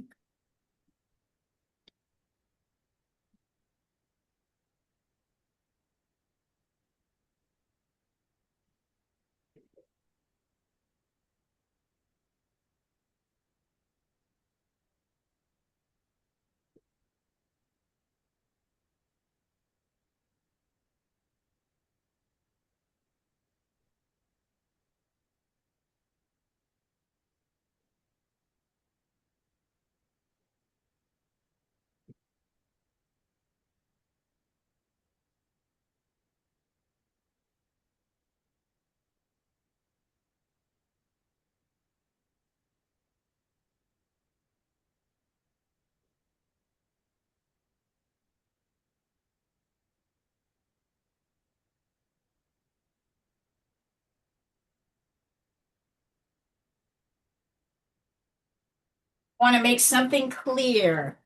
Want to make something clear.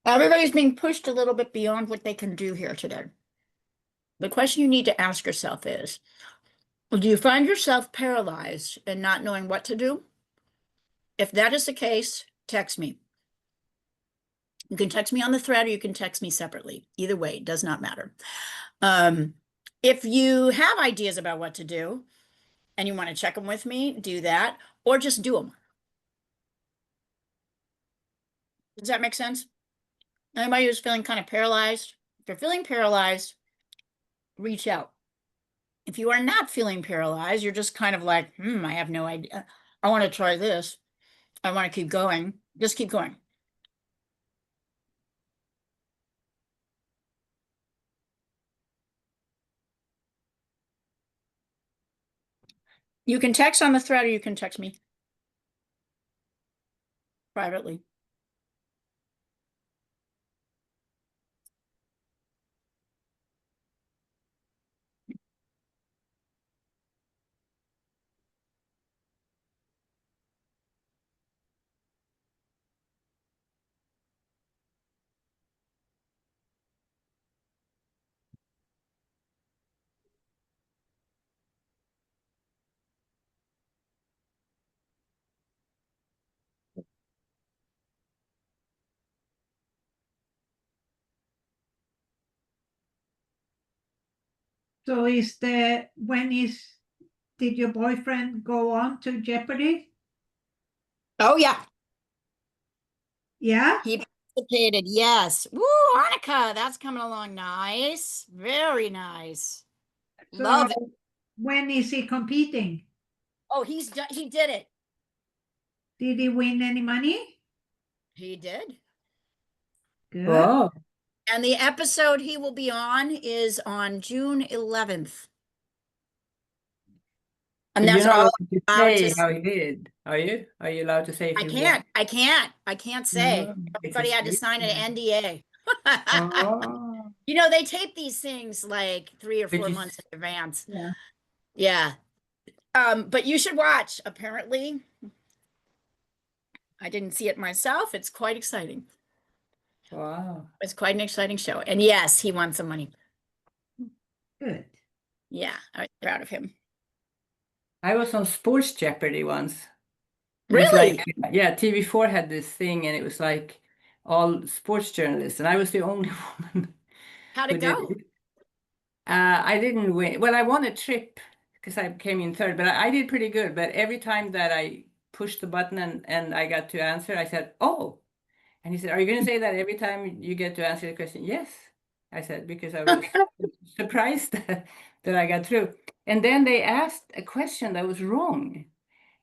Everybody's being pushed a little bit beyond what they can do here today. The question you need to ask yourself is, do you find yourself paralyzed and not knowing what to do? If that is the case, text me. You can text me on the thread or you can text me separately. Either way, it does not matter. If you have ideas about what to do and you want to check them with me, do that, or just do them. Does that make sense? Anybody who's feeling kind of paralyzed? If you're feeling paralyzed, reach out. If you are not feeling paralyzed, you're just kind of like, I have no idea. I want to try this. I want to keep going. Just keep going. You can text on the thread or you can text me privately. So did your boyfriend go on to Jeopardy? Oh, yeah. Yeah? He participated. Yes. Woo, Annika, that's coming along nice. Very nice. So Love it. when is he competing? Oh, he did it. Did he win any money? He did. Good. Wow. And the episode he will be on is on June 11th. And You're that's not all allowed to allowed say to how he did, are you? Are you allowed to say if I you can't. won? I can't say. No, it's Everybody a had to sign an NDA. Oh, You know, they tape these things like 3 or which 4 is months in advance. yeah. Yeah. But you should watch, apparently. I didn't see it myself. It's quite exciting. Wow. It's quite an exciting show. And yes, he won some money. Good. Yeah, I was proud of him. I was on Sports Jeopardy once. It was Really? like, yeah, TV4 had this thing, and it was like all sports journalists, and I was the only woman How'd who it did go? it. I didn't win. Well, I won a trip because I came in third, but I did pretty good. But every time that I pushed the button and I got to answer, I said, "Oh." And he said, "Are you going to say that every time you get to answer the question?" Yes, I said, because I was surprised that I got through. And then they asked a question that was wrong.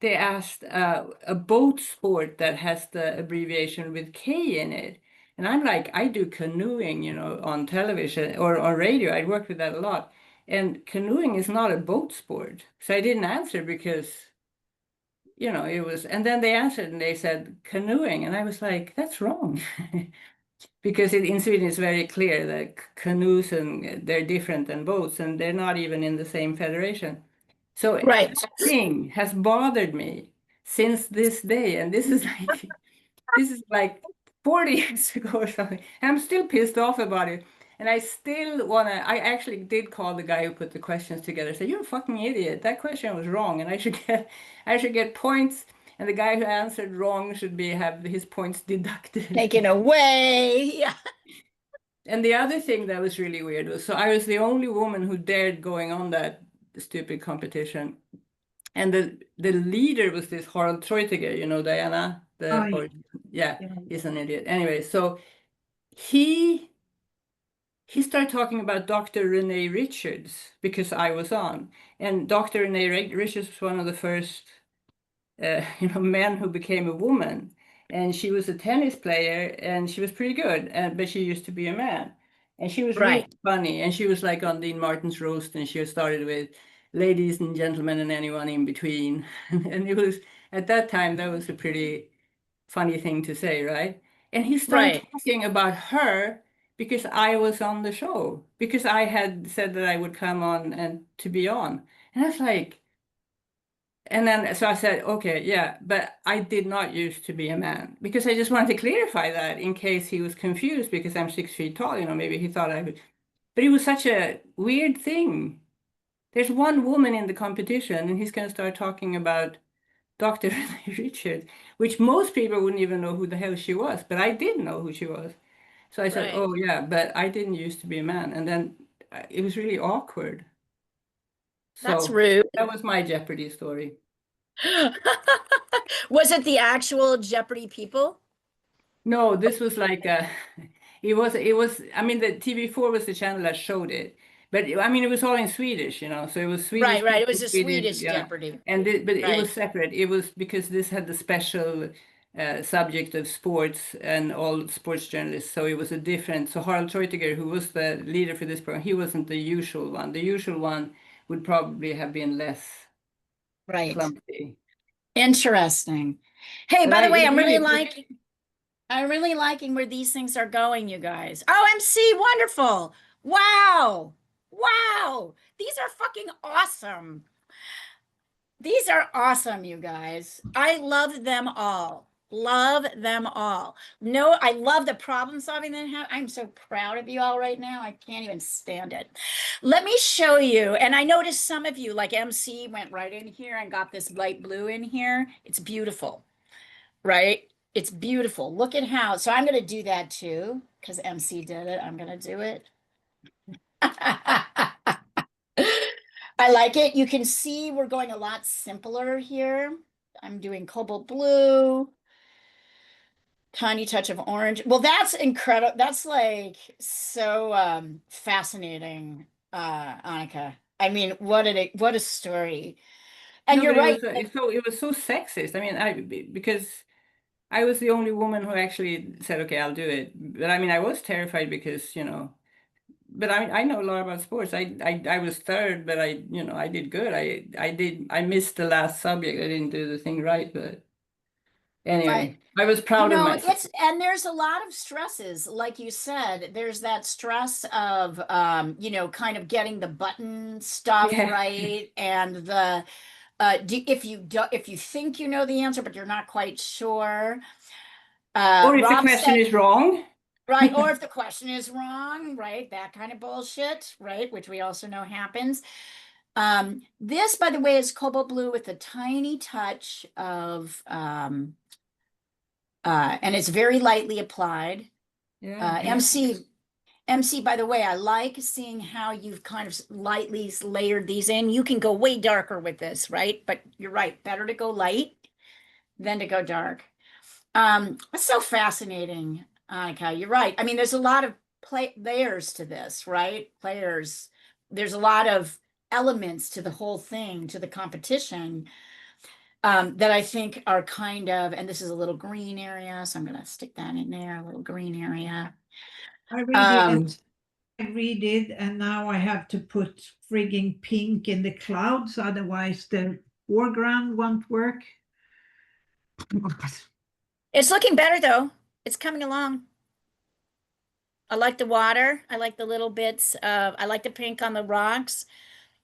They asked a boat sport that has the abbreviation with K in it. And I'm like, I do canoeing, on television or on radio. I work with that a lot. And canoeing is not a boat sport. So I didn't answer because, it was, and then they answered and they said canoeing. And I was like, that's wrong. Because in Sweden it's very clear that canoes and they're different than boats and they're not even in the same federation. So Right. that thing has bothered me since this day, and this is like 40 years ago or something. And I'm still pissed off about it. And I still I actually did call the guy who put the questions together, say, "You're a fucking idiot. That question was wrong, and I should get points, and the guy who answered wrong should have his points deducted." Taken away. Yeah. And the other thing that was really weird was, so I was the only woman who dared going on that stupid competition. And the leader was this Harald Treutiger, Diana, Oh, yeah. yeah, Yeah. he's an idiot. Anyway, so he started talking about Dr. Renee Richards because I was on. And Dr. Renee Richards was one of the first men who became a woman. And she was a tennis player and she was pretty good, but she used to be a man. And she was really Right. funny. And she was like on Dean Martin's roast, and she started with ladies and gentlemen and anyone in between. And it was, at that time, that was a pretty funny thing to say, right? And he started Right. talking about her because I was on the show, because I had said that I would come on and to be on. And I was like, and then, so I said, okay, yeah, but I did not used to be a man, because I just wanted to clarify that in case he was confused because I'm 6 feet tall, maybe he thought I would. But it was such a weird thing. There's one woman in the competition, and he's going to start talking about Dr. Richard, which most people wouldn't even know who the hell she was, but I did know who she was. So I said, Right. oh, yeah, but I didn't used to be a man. And then it was really awkward. That's So rude. that was my Jeopardy story. Was it the actual Jeopardy people? No, this was like it was I mean the TV4 was the channel that showed it. But I mean it was all in Swedish, so it was Swedish Right. It people, was a Swedish, Swedish yeah. Jeopardy. But it was Right. separate. It was because this had the special subject of sports and all sports journalists. So it was a different. So Harald Treutiger, who was the leader for this program, he wasn't the usual one. The usual one would probably have been less Right. clumsy. Interesting. Hey, But by the way, it I'm really really liking where these things are going, you guys. OMC, wonderful. Wow. Wow. These are fucking awesome. These are awesome, you guys. I love them all. Love them all. No, I love the problem solving that have. I'm so proud of you all right now. I can't even stand it. Let me show you. And I noticed some of you, like MC, went right in here and got this light blue in here. It's beautiful, right? It's beautiful. Look at how. So I'm going to do that too, because MC did it. I'm going to do it. I like it. You can see we're going a lot simpler here. I'm doing cobalt blue, tiny touch of orange. Well, that's incredible. That's like so fascinating, Annika. I mean, what a story. And No, you're but it right. was it was so sexist. I mean, because I was the only woman who actually said, "Okay, I'll do it." But I mean, I was terrified because, but I know a lot about sports. I was third, but I did good. I missed the last subject. I didn't do the thing right, but Right. anyway, I was proud of myself. And there's a lot of stresses, like you said, there's that stress of kind of getting the button stuff Yeah. right, and the if you think you know the answer but you're not quite sure. Or if the Rob question said, is wrong. right, or if the question is wrong, right, that kind of bullshit, right, which we also know happens. This, by the way, is cobalt blue with a tiny touch of, and it's very lightly applied. Yeah. MC, by the way, I like seeing how you've kind of lightly layered these in. You can go way darker with this, right? But you're right, better to go light than to go dark. It's so fascinating, Annika. You're right. I mean, there's a lot of layers to this, right? Layers. There's a lot of elements to the whole thing, to the competition, that I think are kind of, and this is a little green area, so I'm gonna stick that in there, a little green area. I redid I redid, and now I have to put frigging pink in the clouds, otherwise the foreground won't work. It's looking better though. It's coming along. I like the water. I like the little bits of, I like the pink on the rocks.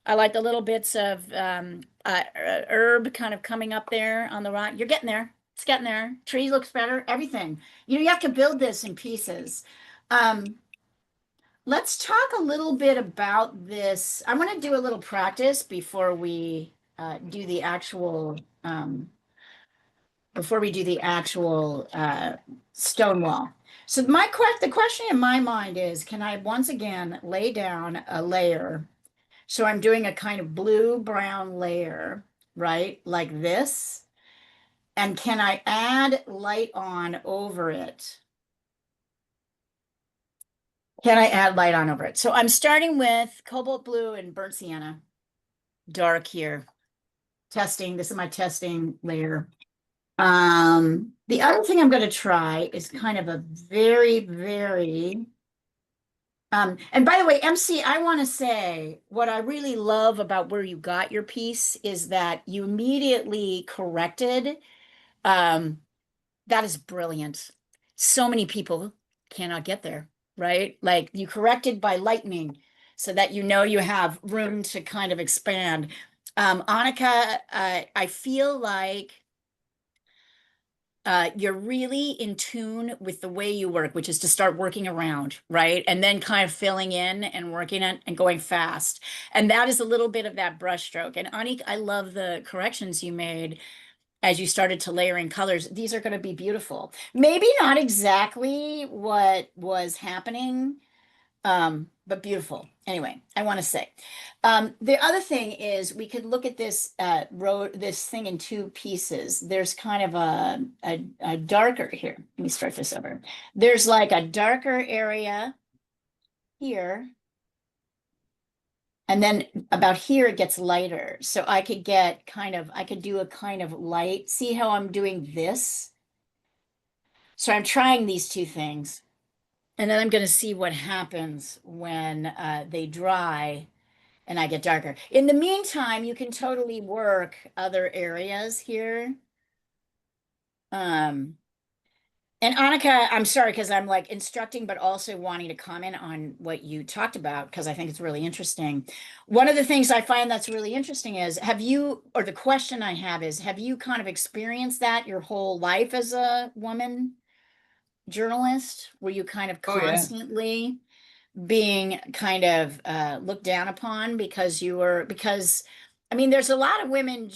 I like the little bits of herb kind of coming up there on the rock. You're getting there. It's getting there. Tree looks better. Everything. You have to build this in pieces. Let's talk a little bit about this. I want to do a little practice before we do the actual Stonewall. So the question in my mind is, can I once again lay down a layer? So I'm doing a kind of blue-brown layer, right? Like this. And can I add light on over it? Can I add light on over it? So I'm starting with cobalt blue and burnt sienna, dark here. Testing, this is my testing layer. The other thing I'm going to try is kind of a very, very, and by the way, MC, I want to say what I really love about where you got your piece is that you immediately corrected. That is brilliant. So many people cannot get there, right? Like you corrected by lightning so that you know you have room to kind of expand. Annika, I feel like you're really in tune with the way you work, which is to start working around, right? And then kind of filling in and working it and going fast. And that is a little bit of that brush stroke. And Anik, I love the corrections you made as you started to layer in colors. These are going to be beautiful. Maybe not exactly what was happening, but beautiful. Anyway, I want to say, the other thing is we could look at this this thing in two pieces. There's kind of a darker here. Let me start this over. There's like a darker area here. And then about here, it gets lighter. So I could get I could do a kind of light. See how I'm doing this? So I'm trying these two things. And then I'm going to see what happens when they dry and I get darker. In the meantime, you can totally work other areas here. And Annika, I'm sorry, because I'm like instructing, but also wanting to comment on what you talked about, because I think it's really interesting. One of the things I find that's really interesting is, or the question I have is, have you kind of experienced that your whole life as a woman journalist? Were you kind of Oh, yeah. constantly being kind of looked down upon because I mean, there's a lot of women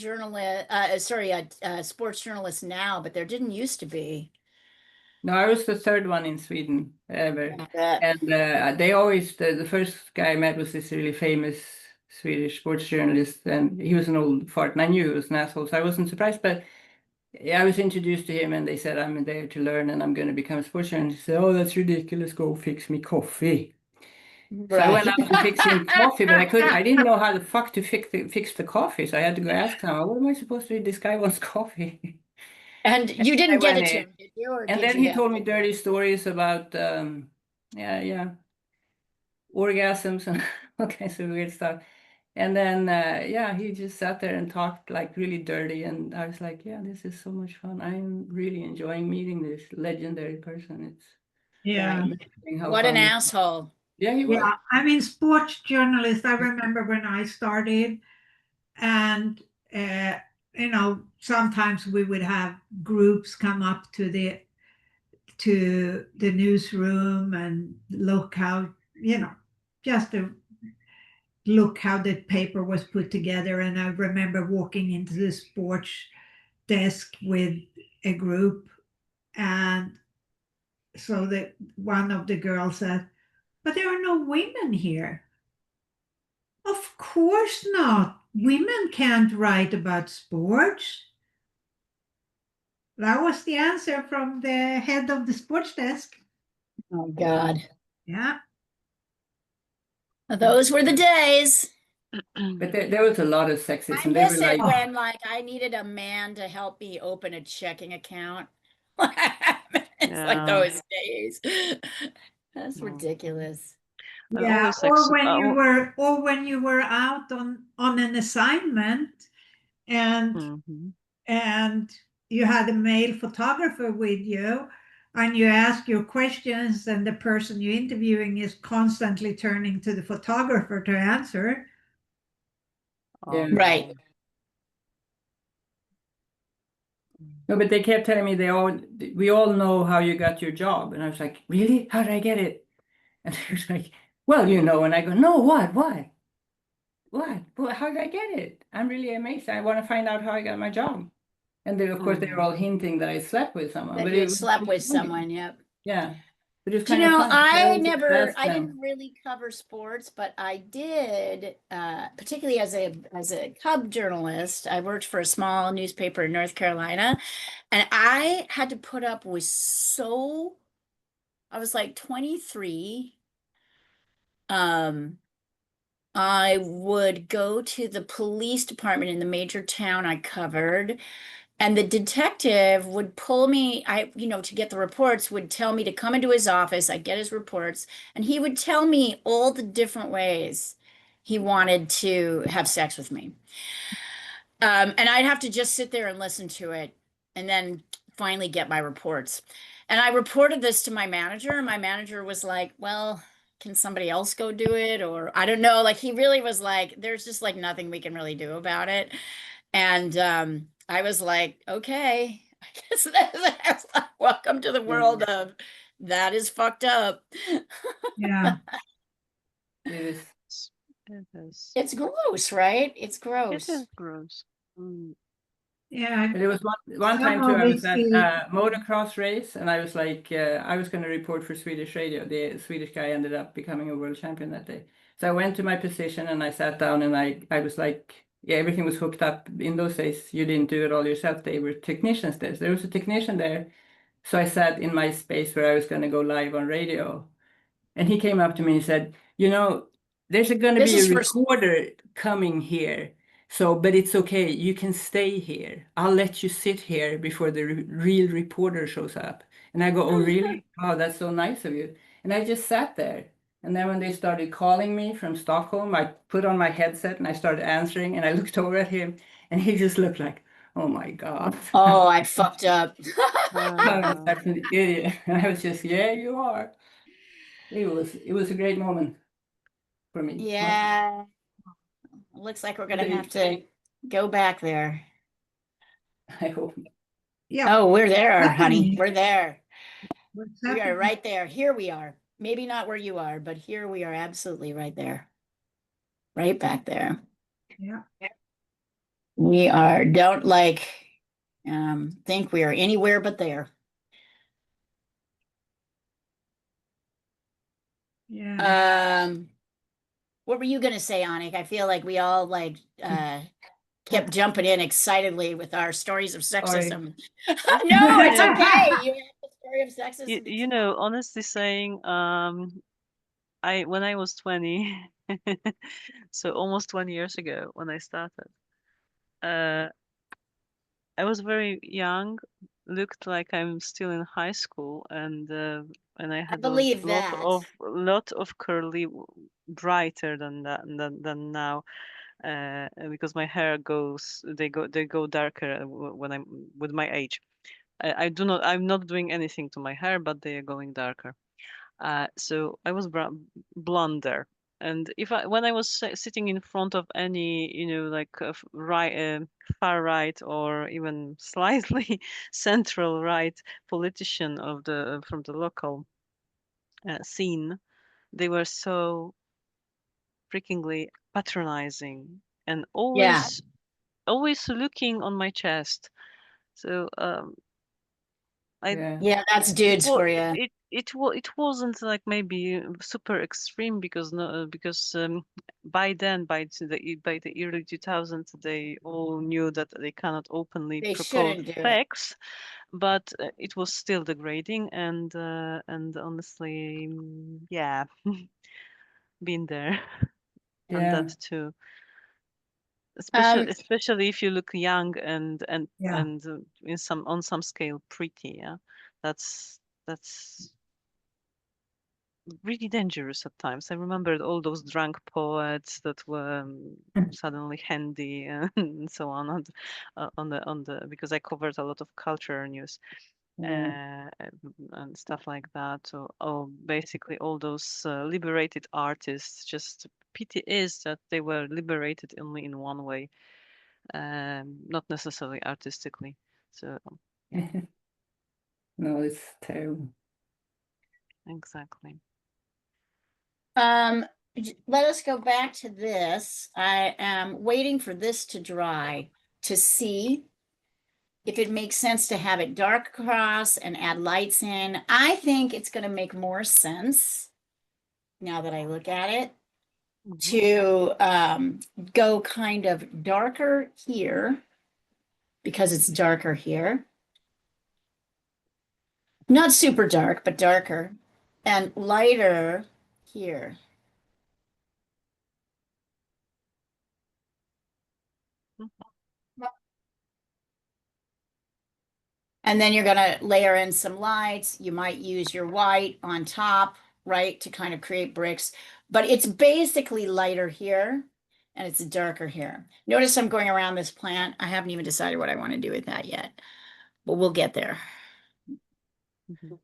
sports journalists now, but there didn't used to be. No, I was the third one in Sweden ever. Yeah. And they always, the first guy I met was this really famous Swedish sports journalist, and he was an old fart, and I knew he was an asshole, so I wasn't surprised. But yeah, I was introduced to him, and they said, I'm there to learn, and I'm going to become a sports journalist. He said, oh, that's ridiculous, go fix me coffee. So I went out to fix him coffee, but I didn't know how the fuck to fix the coffee, so I had to go ask someone, what am I supposed to do? This guy wants coffee. And you didn't get it to him, did you? Or And did then you he told me dirty stories about orgasms and all kinds of weird stuff. And then he just sat there and talked like really dirty, and I was like, yeah, this is so much fun. I'm really enjoying meeting this legendary person. It's amazing how What an fun. asshole. Yeah, he was. Yeah, I mean, sports journalist, I remember when I started, and sometimes we would have groups come up to the newsroom and look how, just to look how the paper was put together. And I remember walking into the sports desk with a group, and so that one of the girls said, "But there are no women here." Of course not. Women can't write about sports. That was the answer from the head of the sports desk. Oh God. Yeah. Those were the days. But there was a lot of I sexism. They were miss like, it when like I needed a man to help me open a checking account. It's like Yeah. those days. That's No. ridiculous. I Yeah, always or when you were out on an assignment and Mhm. and you had a male photographer with you and you ask your questions and the person you're interviewing is constantly turning to the photographer to answer. Yeah. Oh, Right. No, but they kept telling me we all know how you got your job. And I was like, really? How did I get it? And they was like, well, you know, and I go, no, what? Why? What? Well, how did I get it? I'm really amazed. I want to find out how I got my job. And they, of course, they were all hinting that I slept with someone. That But you it had was slept with funny. someone, yep. Yeah. But it was Do you kind of know, fun. I Ask them. didn't really cover sports, but I did, particularly as a cub journalist, I worked for a small newspaper in North Carolina, and I had to put up with I was like 23. I would go to the police department in the major town I covered, and the detective would pull me, to get the reports, would tell me to come into his office. I'd get his reports, and he would tell me all the different ways he wanted to have sex with me. And I'd have to just sit there and listen to it and then finally get my reports. And I reported this to my manager, and my manager was like, well, can somebody else go do it? Or I don't know. Like he really was like, there's just like nothing we can really do about it. And I was like, okay, I guess that's like, welcome to the world of that is fucked up. Yeah. It is. It is. It's gross, right? It's It gross. is gross. Mm. Yeah. But it was one time too, I was at Obviously. a motocross race and I was like, I was going to report for Swedish radio. The Swedish guy ended up becoming a world champion that day. So I went to my position and I sat down and I was like, yeah, everything was hooked up. In those days, you didn't do it all yourself. They were technicians there. So there was a technician there. So I sat in my space where I was going to go live on radio. And he came up to me and said, you know, there's going to This be a is for reporter coming here. So, but it's okay. You can stay here. I'll let you sit here before the real reporter shows up. And I go, oh, really? Oh, that's so nice of you. And I just sat there. And then when they started calling me from Stockholm, I put on my headset and I started answering. And I looked over at him and he just looked like, oh my God. Oh, I fucked up. I'm such an idiot. And I was just, yeah, you are. It was a great moment for me. Yeah. Looks like we're gonna They- have to go back there. I hope. Yeah. Oh, we're there, honey. Happening. We're there. What's We are happening? right there. Here we are. Maybe not where you are, but here we are absolutely right there. Right back there. Yeah. We don't think we are anywhere but there. Yeah. What were you gonna say, Anik? I feel like we all kept jumping in excitedly with our stories of sexism. No, it's okay. You have the story of sexism. You know, honestly saying, when I was 20, so almost 20 years ago when I started, I was very young, looked like I'm still in high school, and I had a believe lot that. of curly, brighter than now, because my hair they go darker when I'm with my age. I'm not doing anything to my hair, but they are going darker. So I was blonder, and when I was sitting in front of any, like far right or even slightly central right politician from the local scene, they were so freakingly patronizing and Yeah. always looking on my chest. So I Yeah. Yeah, that's it dudes was for you. it wasn't like maybe super extreme because no because by then by the early 2000s they all knew that they cannot openly They propose shouldn't do it. sex, but it was still degrading and honestly yeah been there and Yeah. that too. Um, Especially if you look young Yeah. and in some on some scale pretty, yeah. That's really dangerous at times. I remembered all those drunk poets that were suddenly handy and so on the because I covered a lot of culture news Yeah. and stuff like that. So basically all those liberated artists. Just pity is that they were liberated only in one way, not necessarily artistically. So No, it's terrible. exactly. um, let us go back to this. I am waiting for this to dry to see if it makes sense to have it dark across and add lights in. I think it's going to make more sense now that I look at it Mhm. to go kind of darker here because it's darker here. Not super dark, but darker, and lighter here. And then you're gonna layer in some lights. You might use your white on top, right, to kind of create bricks. But it's basically lighter here and it's darker here. Notice I'm going around this plant. I haven't even decided what I want to do with that yet, but we'll get there. Mhm.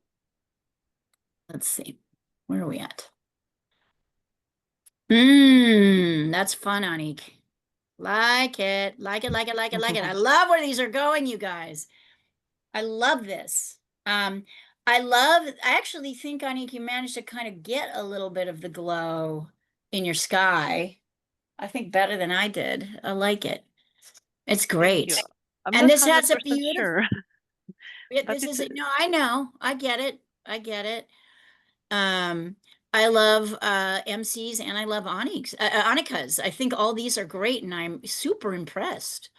Let's see. Where are we at? That's fun, Anik. Like it, like it, like it, like it, like it. I love where these are going, you guys. I love this. Um, I actually think, Anik, you managed to kind of get a little bit of the glow in your sky. I think better than I did. I like it. It's Thank great. you. I'm And not this has a 100% beautiful, sure, but this it's is, no, I know. I get it. I get it. Um, I love MCs and I love Anika's. I think all these are great and I'm super impressed.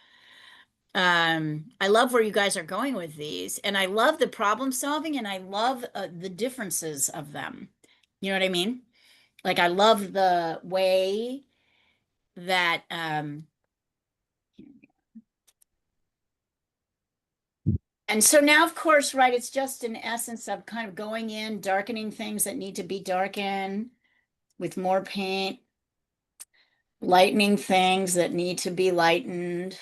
I love where you guys are going with these, and I love the problem solving, and I love the differences of them. You know what I mean? Like I love the way that and so now, of course, right, it's just an essence of kind of going in, darkening things that need to be darkened with more paint, lightening things that need to be lightened.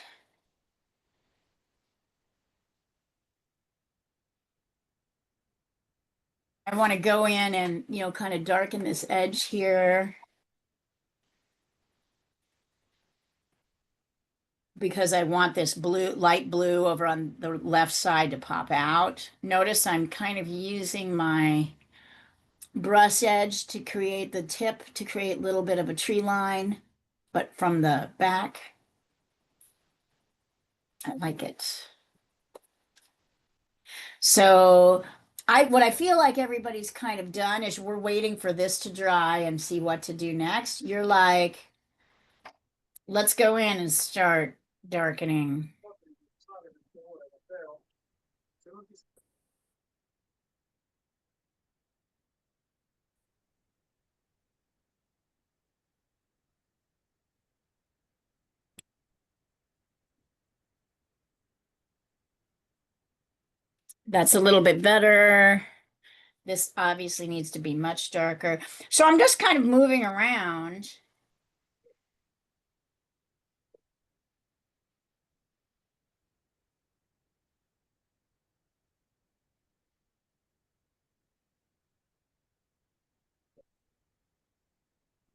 I want to go in and, kind of darken this edge here because I want this blue, light blue over on the left side to pop out. Notice I'm kind of using my brush edge to create the tip, to create a little bit of a tree line, but from the back. I like it. So what I feel like everybody's kind of done is we're waiting for this to dry and see what to do next. You're like, let's go in and start darkening. That's a little bit better. This obviously needs to be much darker. So I'm just kind of moving around.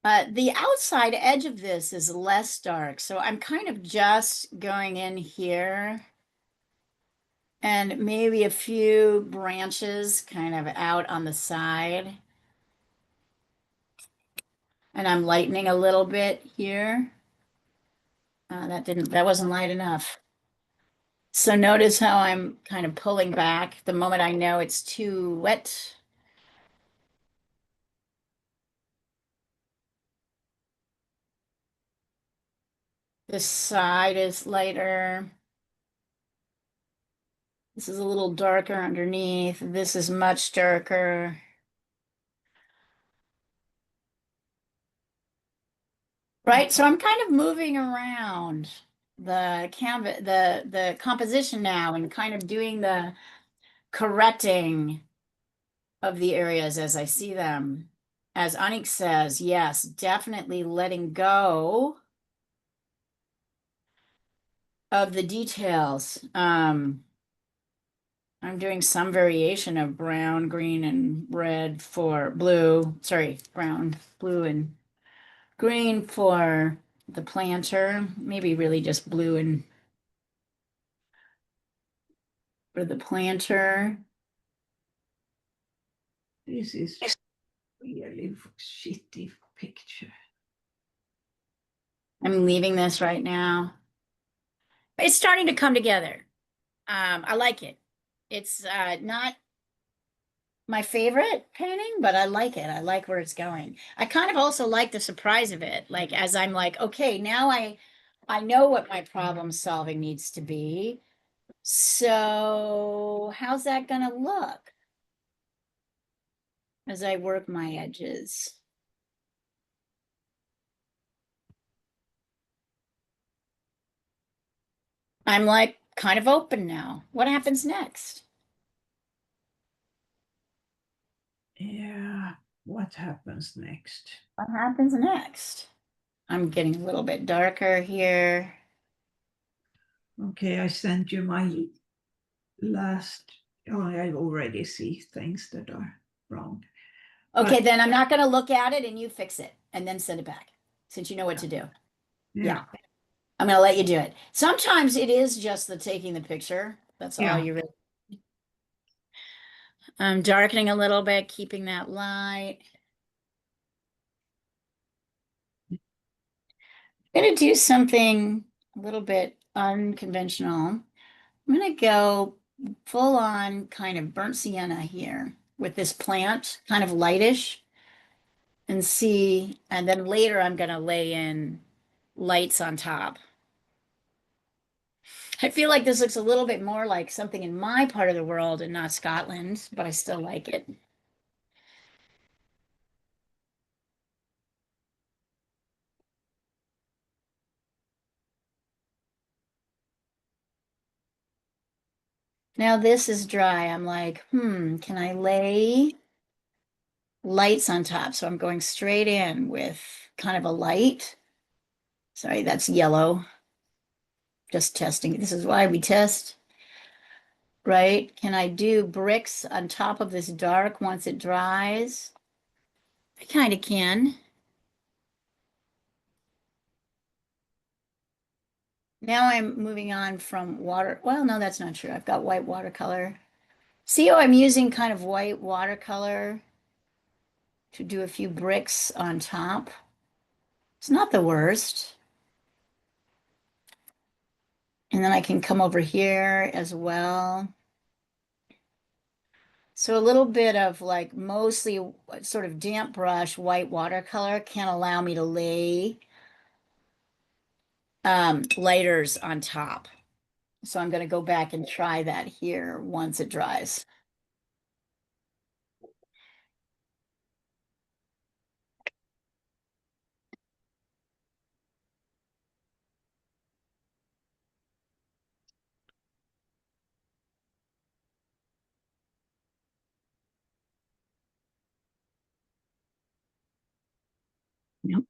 The outside edge of this is less dark, so I'm kind of just going in here and maybe a few branches kind of out on the side. And I'm lightening a little bit here. That wasn't light enough. So notice how I'm kind of pulling back the moment I know it's too wet. This side is lighter. This is a little darker underneath. This is much darker. Right, so I'm kind of moving around the canvas, the composition now, and kind of doing the correcting of the areas as I see them. As Anik says, yes, definitely letting go of the details. I'm doing some variation of brown, green, and red for blue. Sorry, brown, blue, and green for the planter. Maybe really just blue and for the planter. This is really shitty picture. I'm leaving this right now. It's starting to come together. I like it. It's not my favorite painting, but I like it. I like where it's going. I kind of also like the surprise of it. Like as I'm like, okay, now I know what my problem solving needs to be. So how's that gonna look as I work my edges? I'm like kind of open now. What happens next? Yeah, what happens next? What happens next? I'm getting a little bit darker here. Okay, I sent you my last. Oh, I already see things that are wrong. Okay, But- then I'm not gonna look at it and you fix it and then send it back, since you know what to do. Yeah, I'm gonna let you do it. Sometimes it is just the taking the picture. That's all Yeah. you really. I'm darkening a little bit, keeping that light. I'm gonna do something a little bit unconventional. I'm gonna go full on kind of burnt sienna here with this plant, kind of lightish, and see, and then later I'm gonna lay in lights on top. I feel like this looks a little bit more like something in my part of the world and not Scotland, but I still like it. Now this is dry. I'm like, can I lay lights on top? So I'm going straight in with kind of a light. Sorry, that's yellow. Just testing. This is why we test, right? Can I do bricks on top of this dark once it dries? I kind of can. Now I'm moving on from water. Well, no, that's not true. I've got white watercolor. See how I'm using kind of white watercolor to do a few bricks on top? It's not the worst. And then I can come over here as well. So a little bit of like mostly sort of damp brush white watercolor can allow me to lay lighters on top. So I'm going to go back and try that here once it dries. Yep.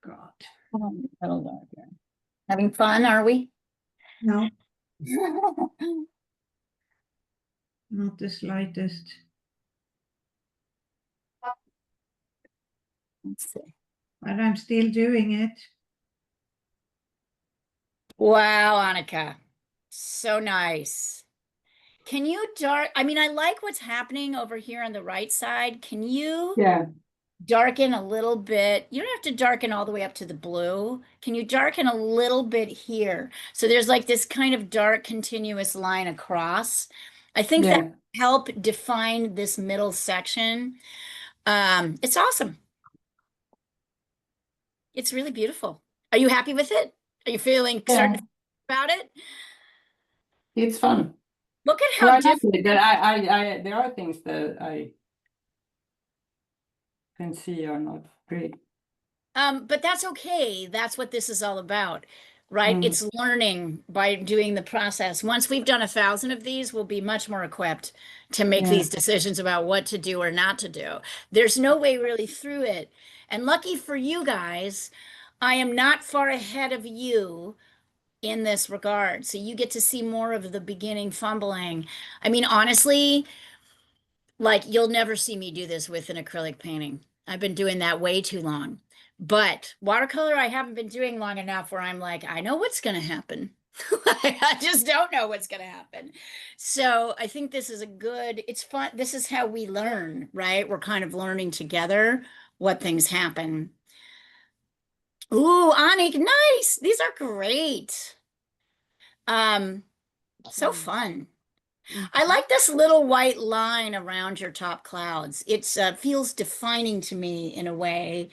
God. Having fun, are we? No, not the slightest. Let's see. But I'm still doing it. Wow, Annika. So nice. Can you I mean, I like what's happening over here on the right side. Can you Yeah. darken a little bit? You don't have to darken all the way up to the blue. Can you darken a little bit here? So there's like this kind of dark continuous line across. I think that Yeah. help define this middle section. It's awesome. It's really beautiful. Are you happy with it? Are you feeling certain about it? It's fun. Look at Well, how I like different. it, but I there are things that I can see are not great. But that's okay. That's what this is all about, right? Mm. It's learning by doing the process. Once we've done 1,000 of these, we'll be much more equipped to make Yeah. these decisions about what to do or not to do. There's no way really through it. And lucky for you guys, I am not far ahead of you in this regard. So you get to see more of the beginning fumbling. I mean, honestly, like you'll never see me do this with an acrylic painting. I've been doing that way too long. But watercolor, I haven't been doing long enough where I'm like, I know what's going to happen. I just don't know what's going to happen. So I think this is it's fun. This is how we learn, right? We're kind of learning together what things happen. Ooh, Anik, nice. These are great. So fun. I like this little white line around your top clouds. It feels defining to me in a way.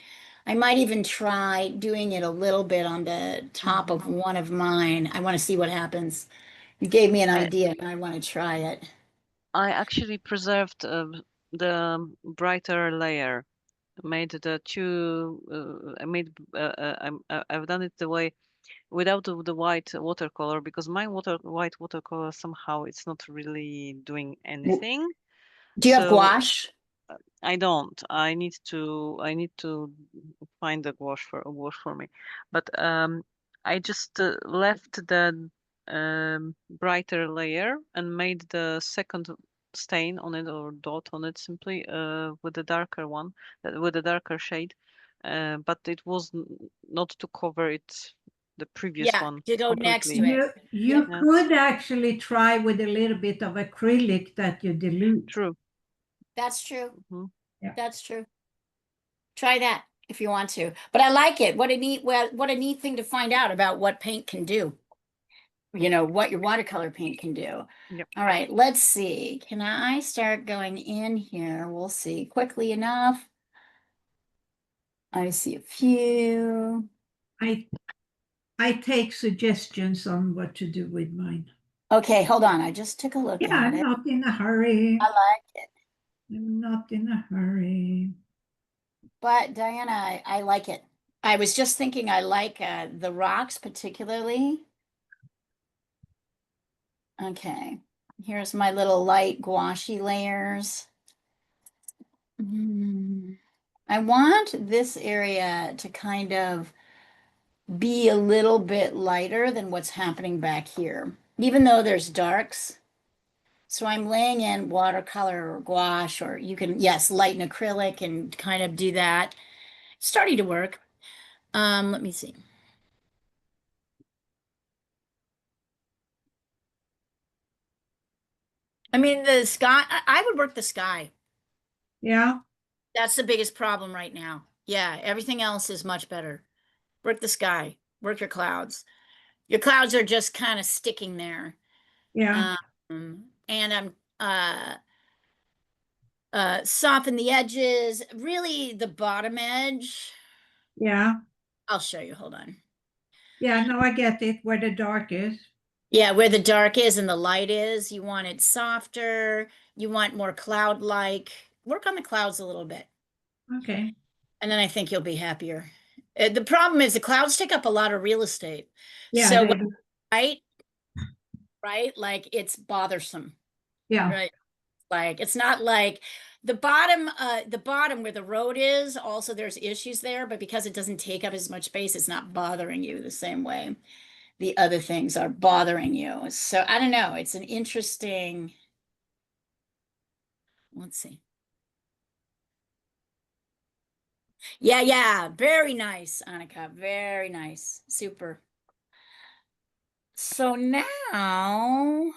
I might even try doing it a little bit on the top of one of mine. I want to see what happens. You gave me an I, idea and I want to try it. I actually preserved the brighter layer. Made the two. I've done it the way without the white watercolor because my white watercolor somehow it's not really doing anything. Do you have So gouache? I don't. I need to find a wash for me. But I just left the brighter layer and made the second stain on it or dot on it simply with the darker one, with the darker shade. But it was not to cover it, the previous Yeah, one to go next completely. to it. You Yeah. could actually try with a little bit of acrylic that you dilute. True. That's true. Hmm. That's true. Try that if you want to. But I like it. What a neat thing to find out about what paint can do. You know, what your watercolor paint can do. Yep. All right, let's see. Can I start going in here? We'll see quickly enough. I see a few. I take suggestions on what to do with mine. Okay, hold on. I just took a look Yeah, at I'm it. not in a hurry. I like it. I'm not in a hurry. But Diana, I like it. I was just thinking I like the rocks particularly. Okay, here's my little light gouache layers. I want this area to kind of be a little bit lighter than what's happening back here, even though there's darks. So I'm laying in watercolor or gouache, or you can, yes, lighten acrylic and kind of do that. Starting to work. Let me see. I mean, the sky, I would work the sky. Yeah, That's the biggest problem right now. Yeah, everything else is much better. Work the sky, work your clouds. Your clouds are just kind of sticking there. yeah, And I'm soften the edges, really the bottom edge. yeah. I'll show you, hold on. Yeah, no, I get it, where the dark is. Yeah, where the dark is and the light is, you want it softer, you want more cloud-like. Work on the clouds a little bit, Okay. and then I think you'll be happier. The problem is the clouds take up a lot of real estate. Yeah, So they when do. right, like it's bothersome, Yeah, right? Like it's not like the bottom where the road is, also there's issues there, but because it doesn't take up as much space, it's not bothering you the same way the other things are bothering you. So I don't know. It's an interesting, let's see. Yeah, yeah. Very nice, Annika. Very nice. Super. So now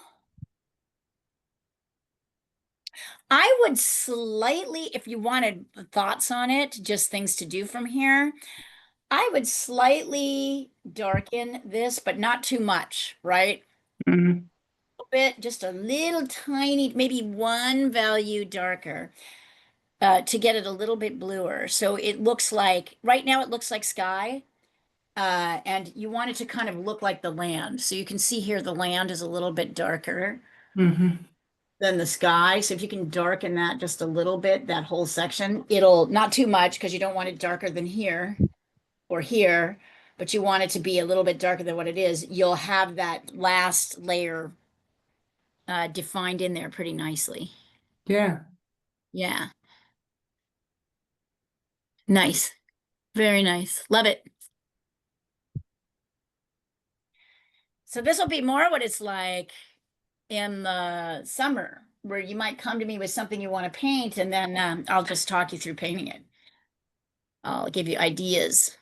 I would slightly, if you wanted thoughts on it, just things to do from here, I would slightly darken this, but not too much, right? Mhm. Bit, just a little tiny, maybe one value darker to get it a little bit bluer. So it looks like, right now it looks like sky, and you want it to kind of look like the land. So you can see here the land is a little bit darker Mhm. than the sky. So if you can darken that just a little bit, that whole section, it'll, not too much because you don't want it darker than here or here, but you want it to be a little bit darker than what it is. You'll have that last layer defined in there pretty nicely. Yeah. Yeah. Nice. Very nice. Love it. So this will be more what it's like in the summer, where you might come to me with something you want to paint, and then I'll just talk you through painting it. I'll give you ideas.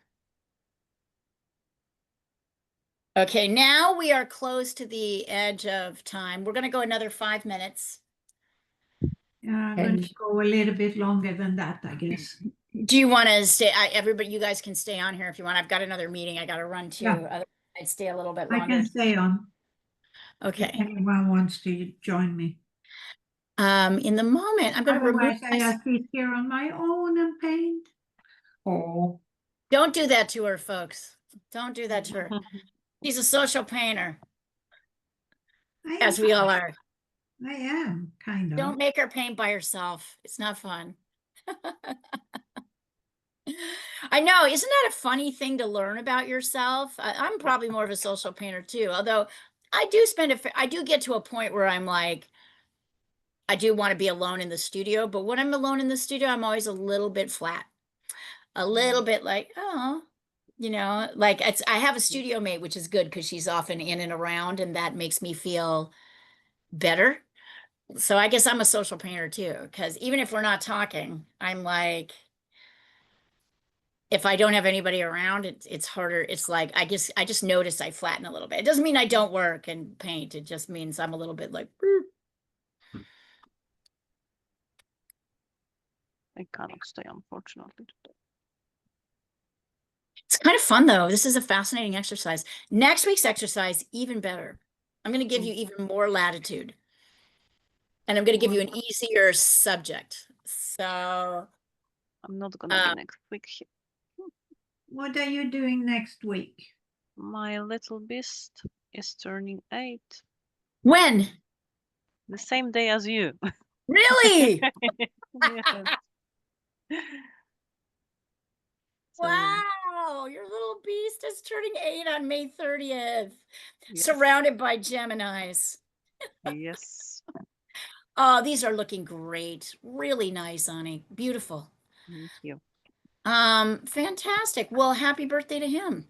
Okay, now we are close to the edge of time. We're going to go another 5 minutes. yeah, I'm going to go a little bit longer than that, I guess. Do you want to stay? Everybody, you guys can stay on here if you want. I've got another meeting I got to run to. Yeah. I'd stay a little bit I longer. can stay on if Okay. anyone wants to join me. In the moment, I'm going to remove. Otherwise, I have to sit here on my own and paint. Oh. Don't do that to her, folks. Don't do that to her. She's a social painter, as we all are. I am, kind of. Don't make her paint by herself. It's not fun. I know. Isn't that a funny thing to learn about yourself? I'm probably more of a social painter too, although I do I do get to a point where I'm like, I do want to be alone in the studio, but when I'm alone in the studio, I'm always a little bit flat, a little bit like, oh, like I have a studio mate, which is good because she's often in and around, and that makes me feel better. So I guess I'm a social painter too, because even if we're not talking, I'm like, if I don't have anybody around, it's harder. It's like I just notice I flatten a little bit. It doesn't mean I don't work and paint. It just means I'm a little bit like, I cannot stay, unfortunately. it's kind of fun though. This is a fascinating exercise. Next week's exercise, even better. I'm going to give you even more latitude. And I'm going to give you an easier subject. So I'm not gonna be next week. What are you doing next week? My little beast is turning 8. When? The same day as you. Really? Yes. So, Wow, your little beast is turning 8 on May 30th, yes. surrounded by Geminis. Yes. Oh, these are looking great. Really nice, Ani. Beautiful. Thank you. Fantastic. Well, happy birthday to him.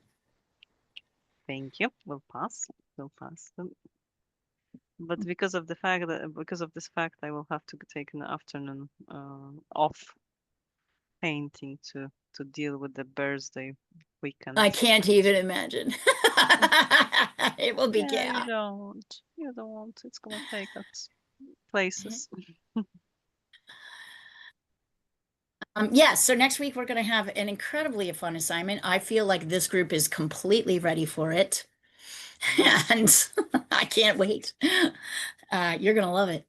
Thank you. We'll pass. We'll pass them. But because of this fact, I will have to take an afternoon off painting to deal with the birthday weekend. I can't even imagine. It will be Yeah, chaos. you don't. You don't. It's gonna take us places. Yes, so next week we're going to have an incredibly fun assignment. I feel like this group is completely ready for it. And I can't wait. You're going to love it.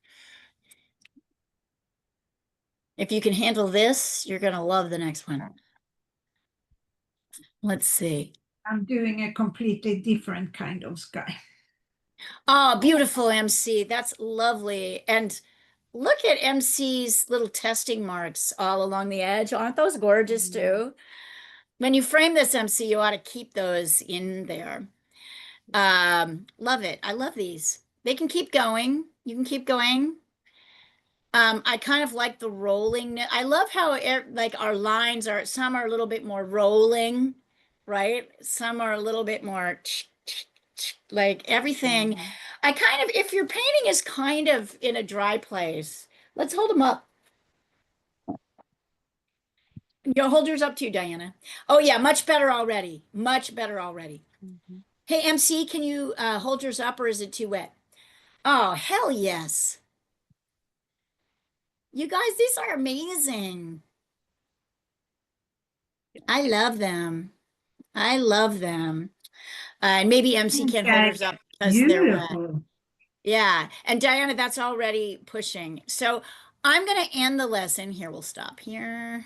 If you can handle this, you're going to love the next one. Let's see. I'm doing a completely different kind of sky. Oh, beautiful, MC. That's lovely. And look at MC's little testing marks all along the edge. Aren't those gorgeous too? When you frame this, MC, you ought to keep those in there. Love it. I love these. They can keep going. You can keep going. I kind of like the rolling. I love how like our lines are, some are a little bit more rolling, right? Some are a little bit more like everything. I kind of, if your painting is kind of in a dry place, let's hold them up. Your hold yours up too, Diana. Oh yeah, much better already. Much better already. Hey, MC, can you hold yours up or is it too wet? Oh, hell yes. You guys, these are amazing. I love them. I love them. And maybe MC can't hold hers up because they're wet. Beautiful. Yeah. And Diana, that's already pushing. So I'm going to end the lesson here. We'll stop here.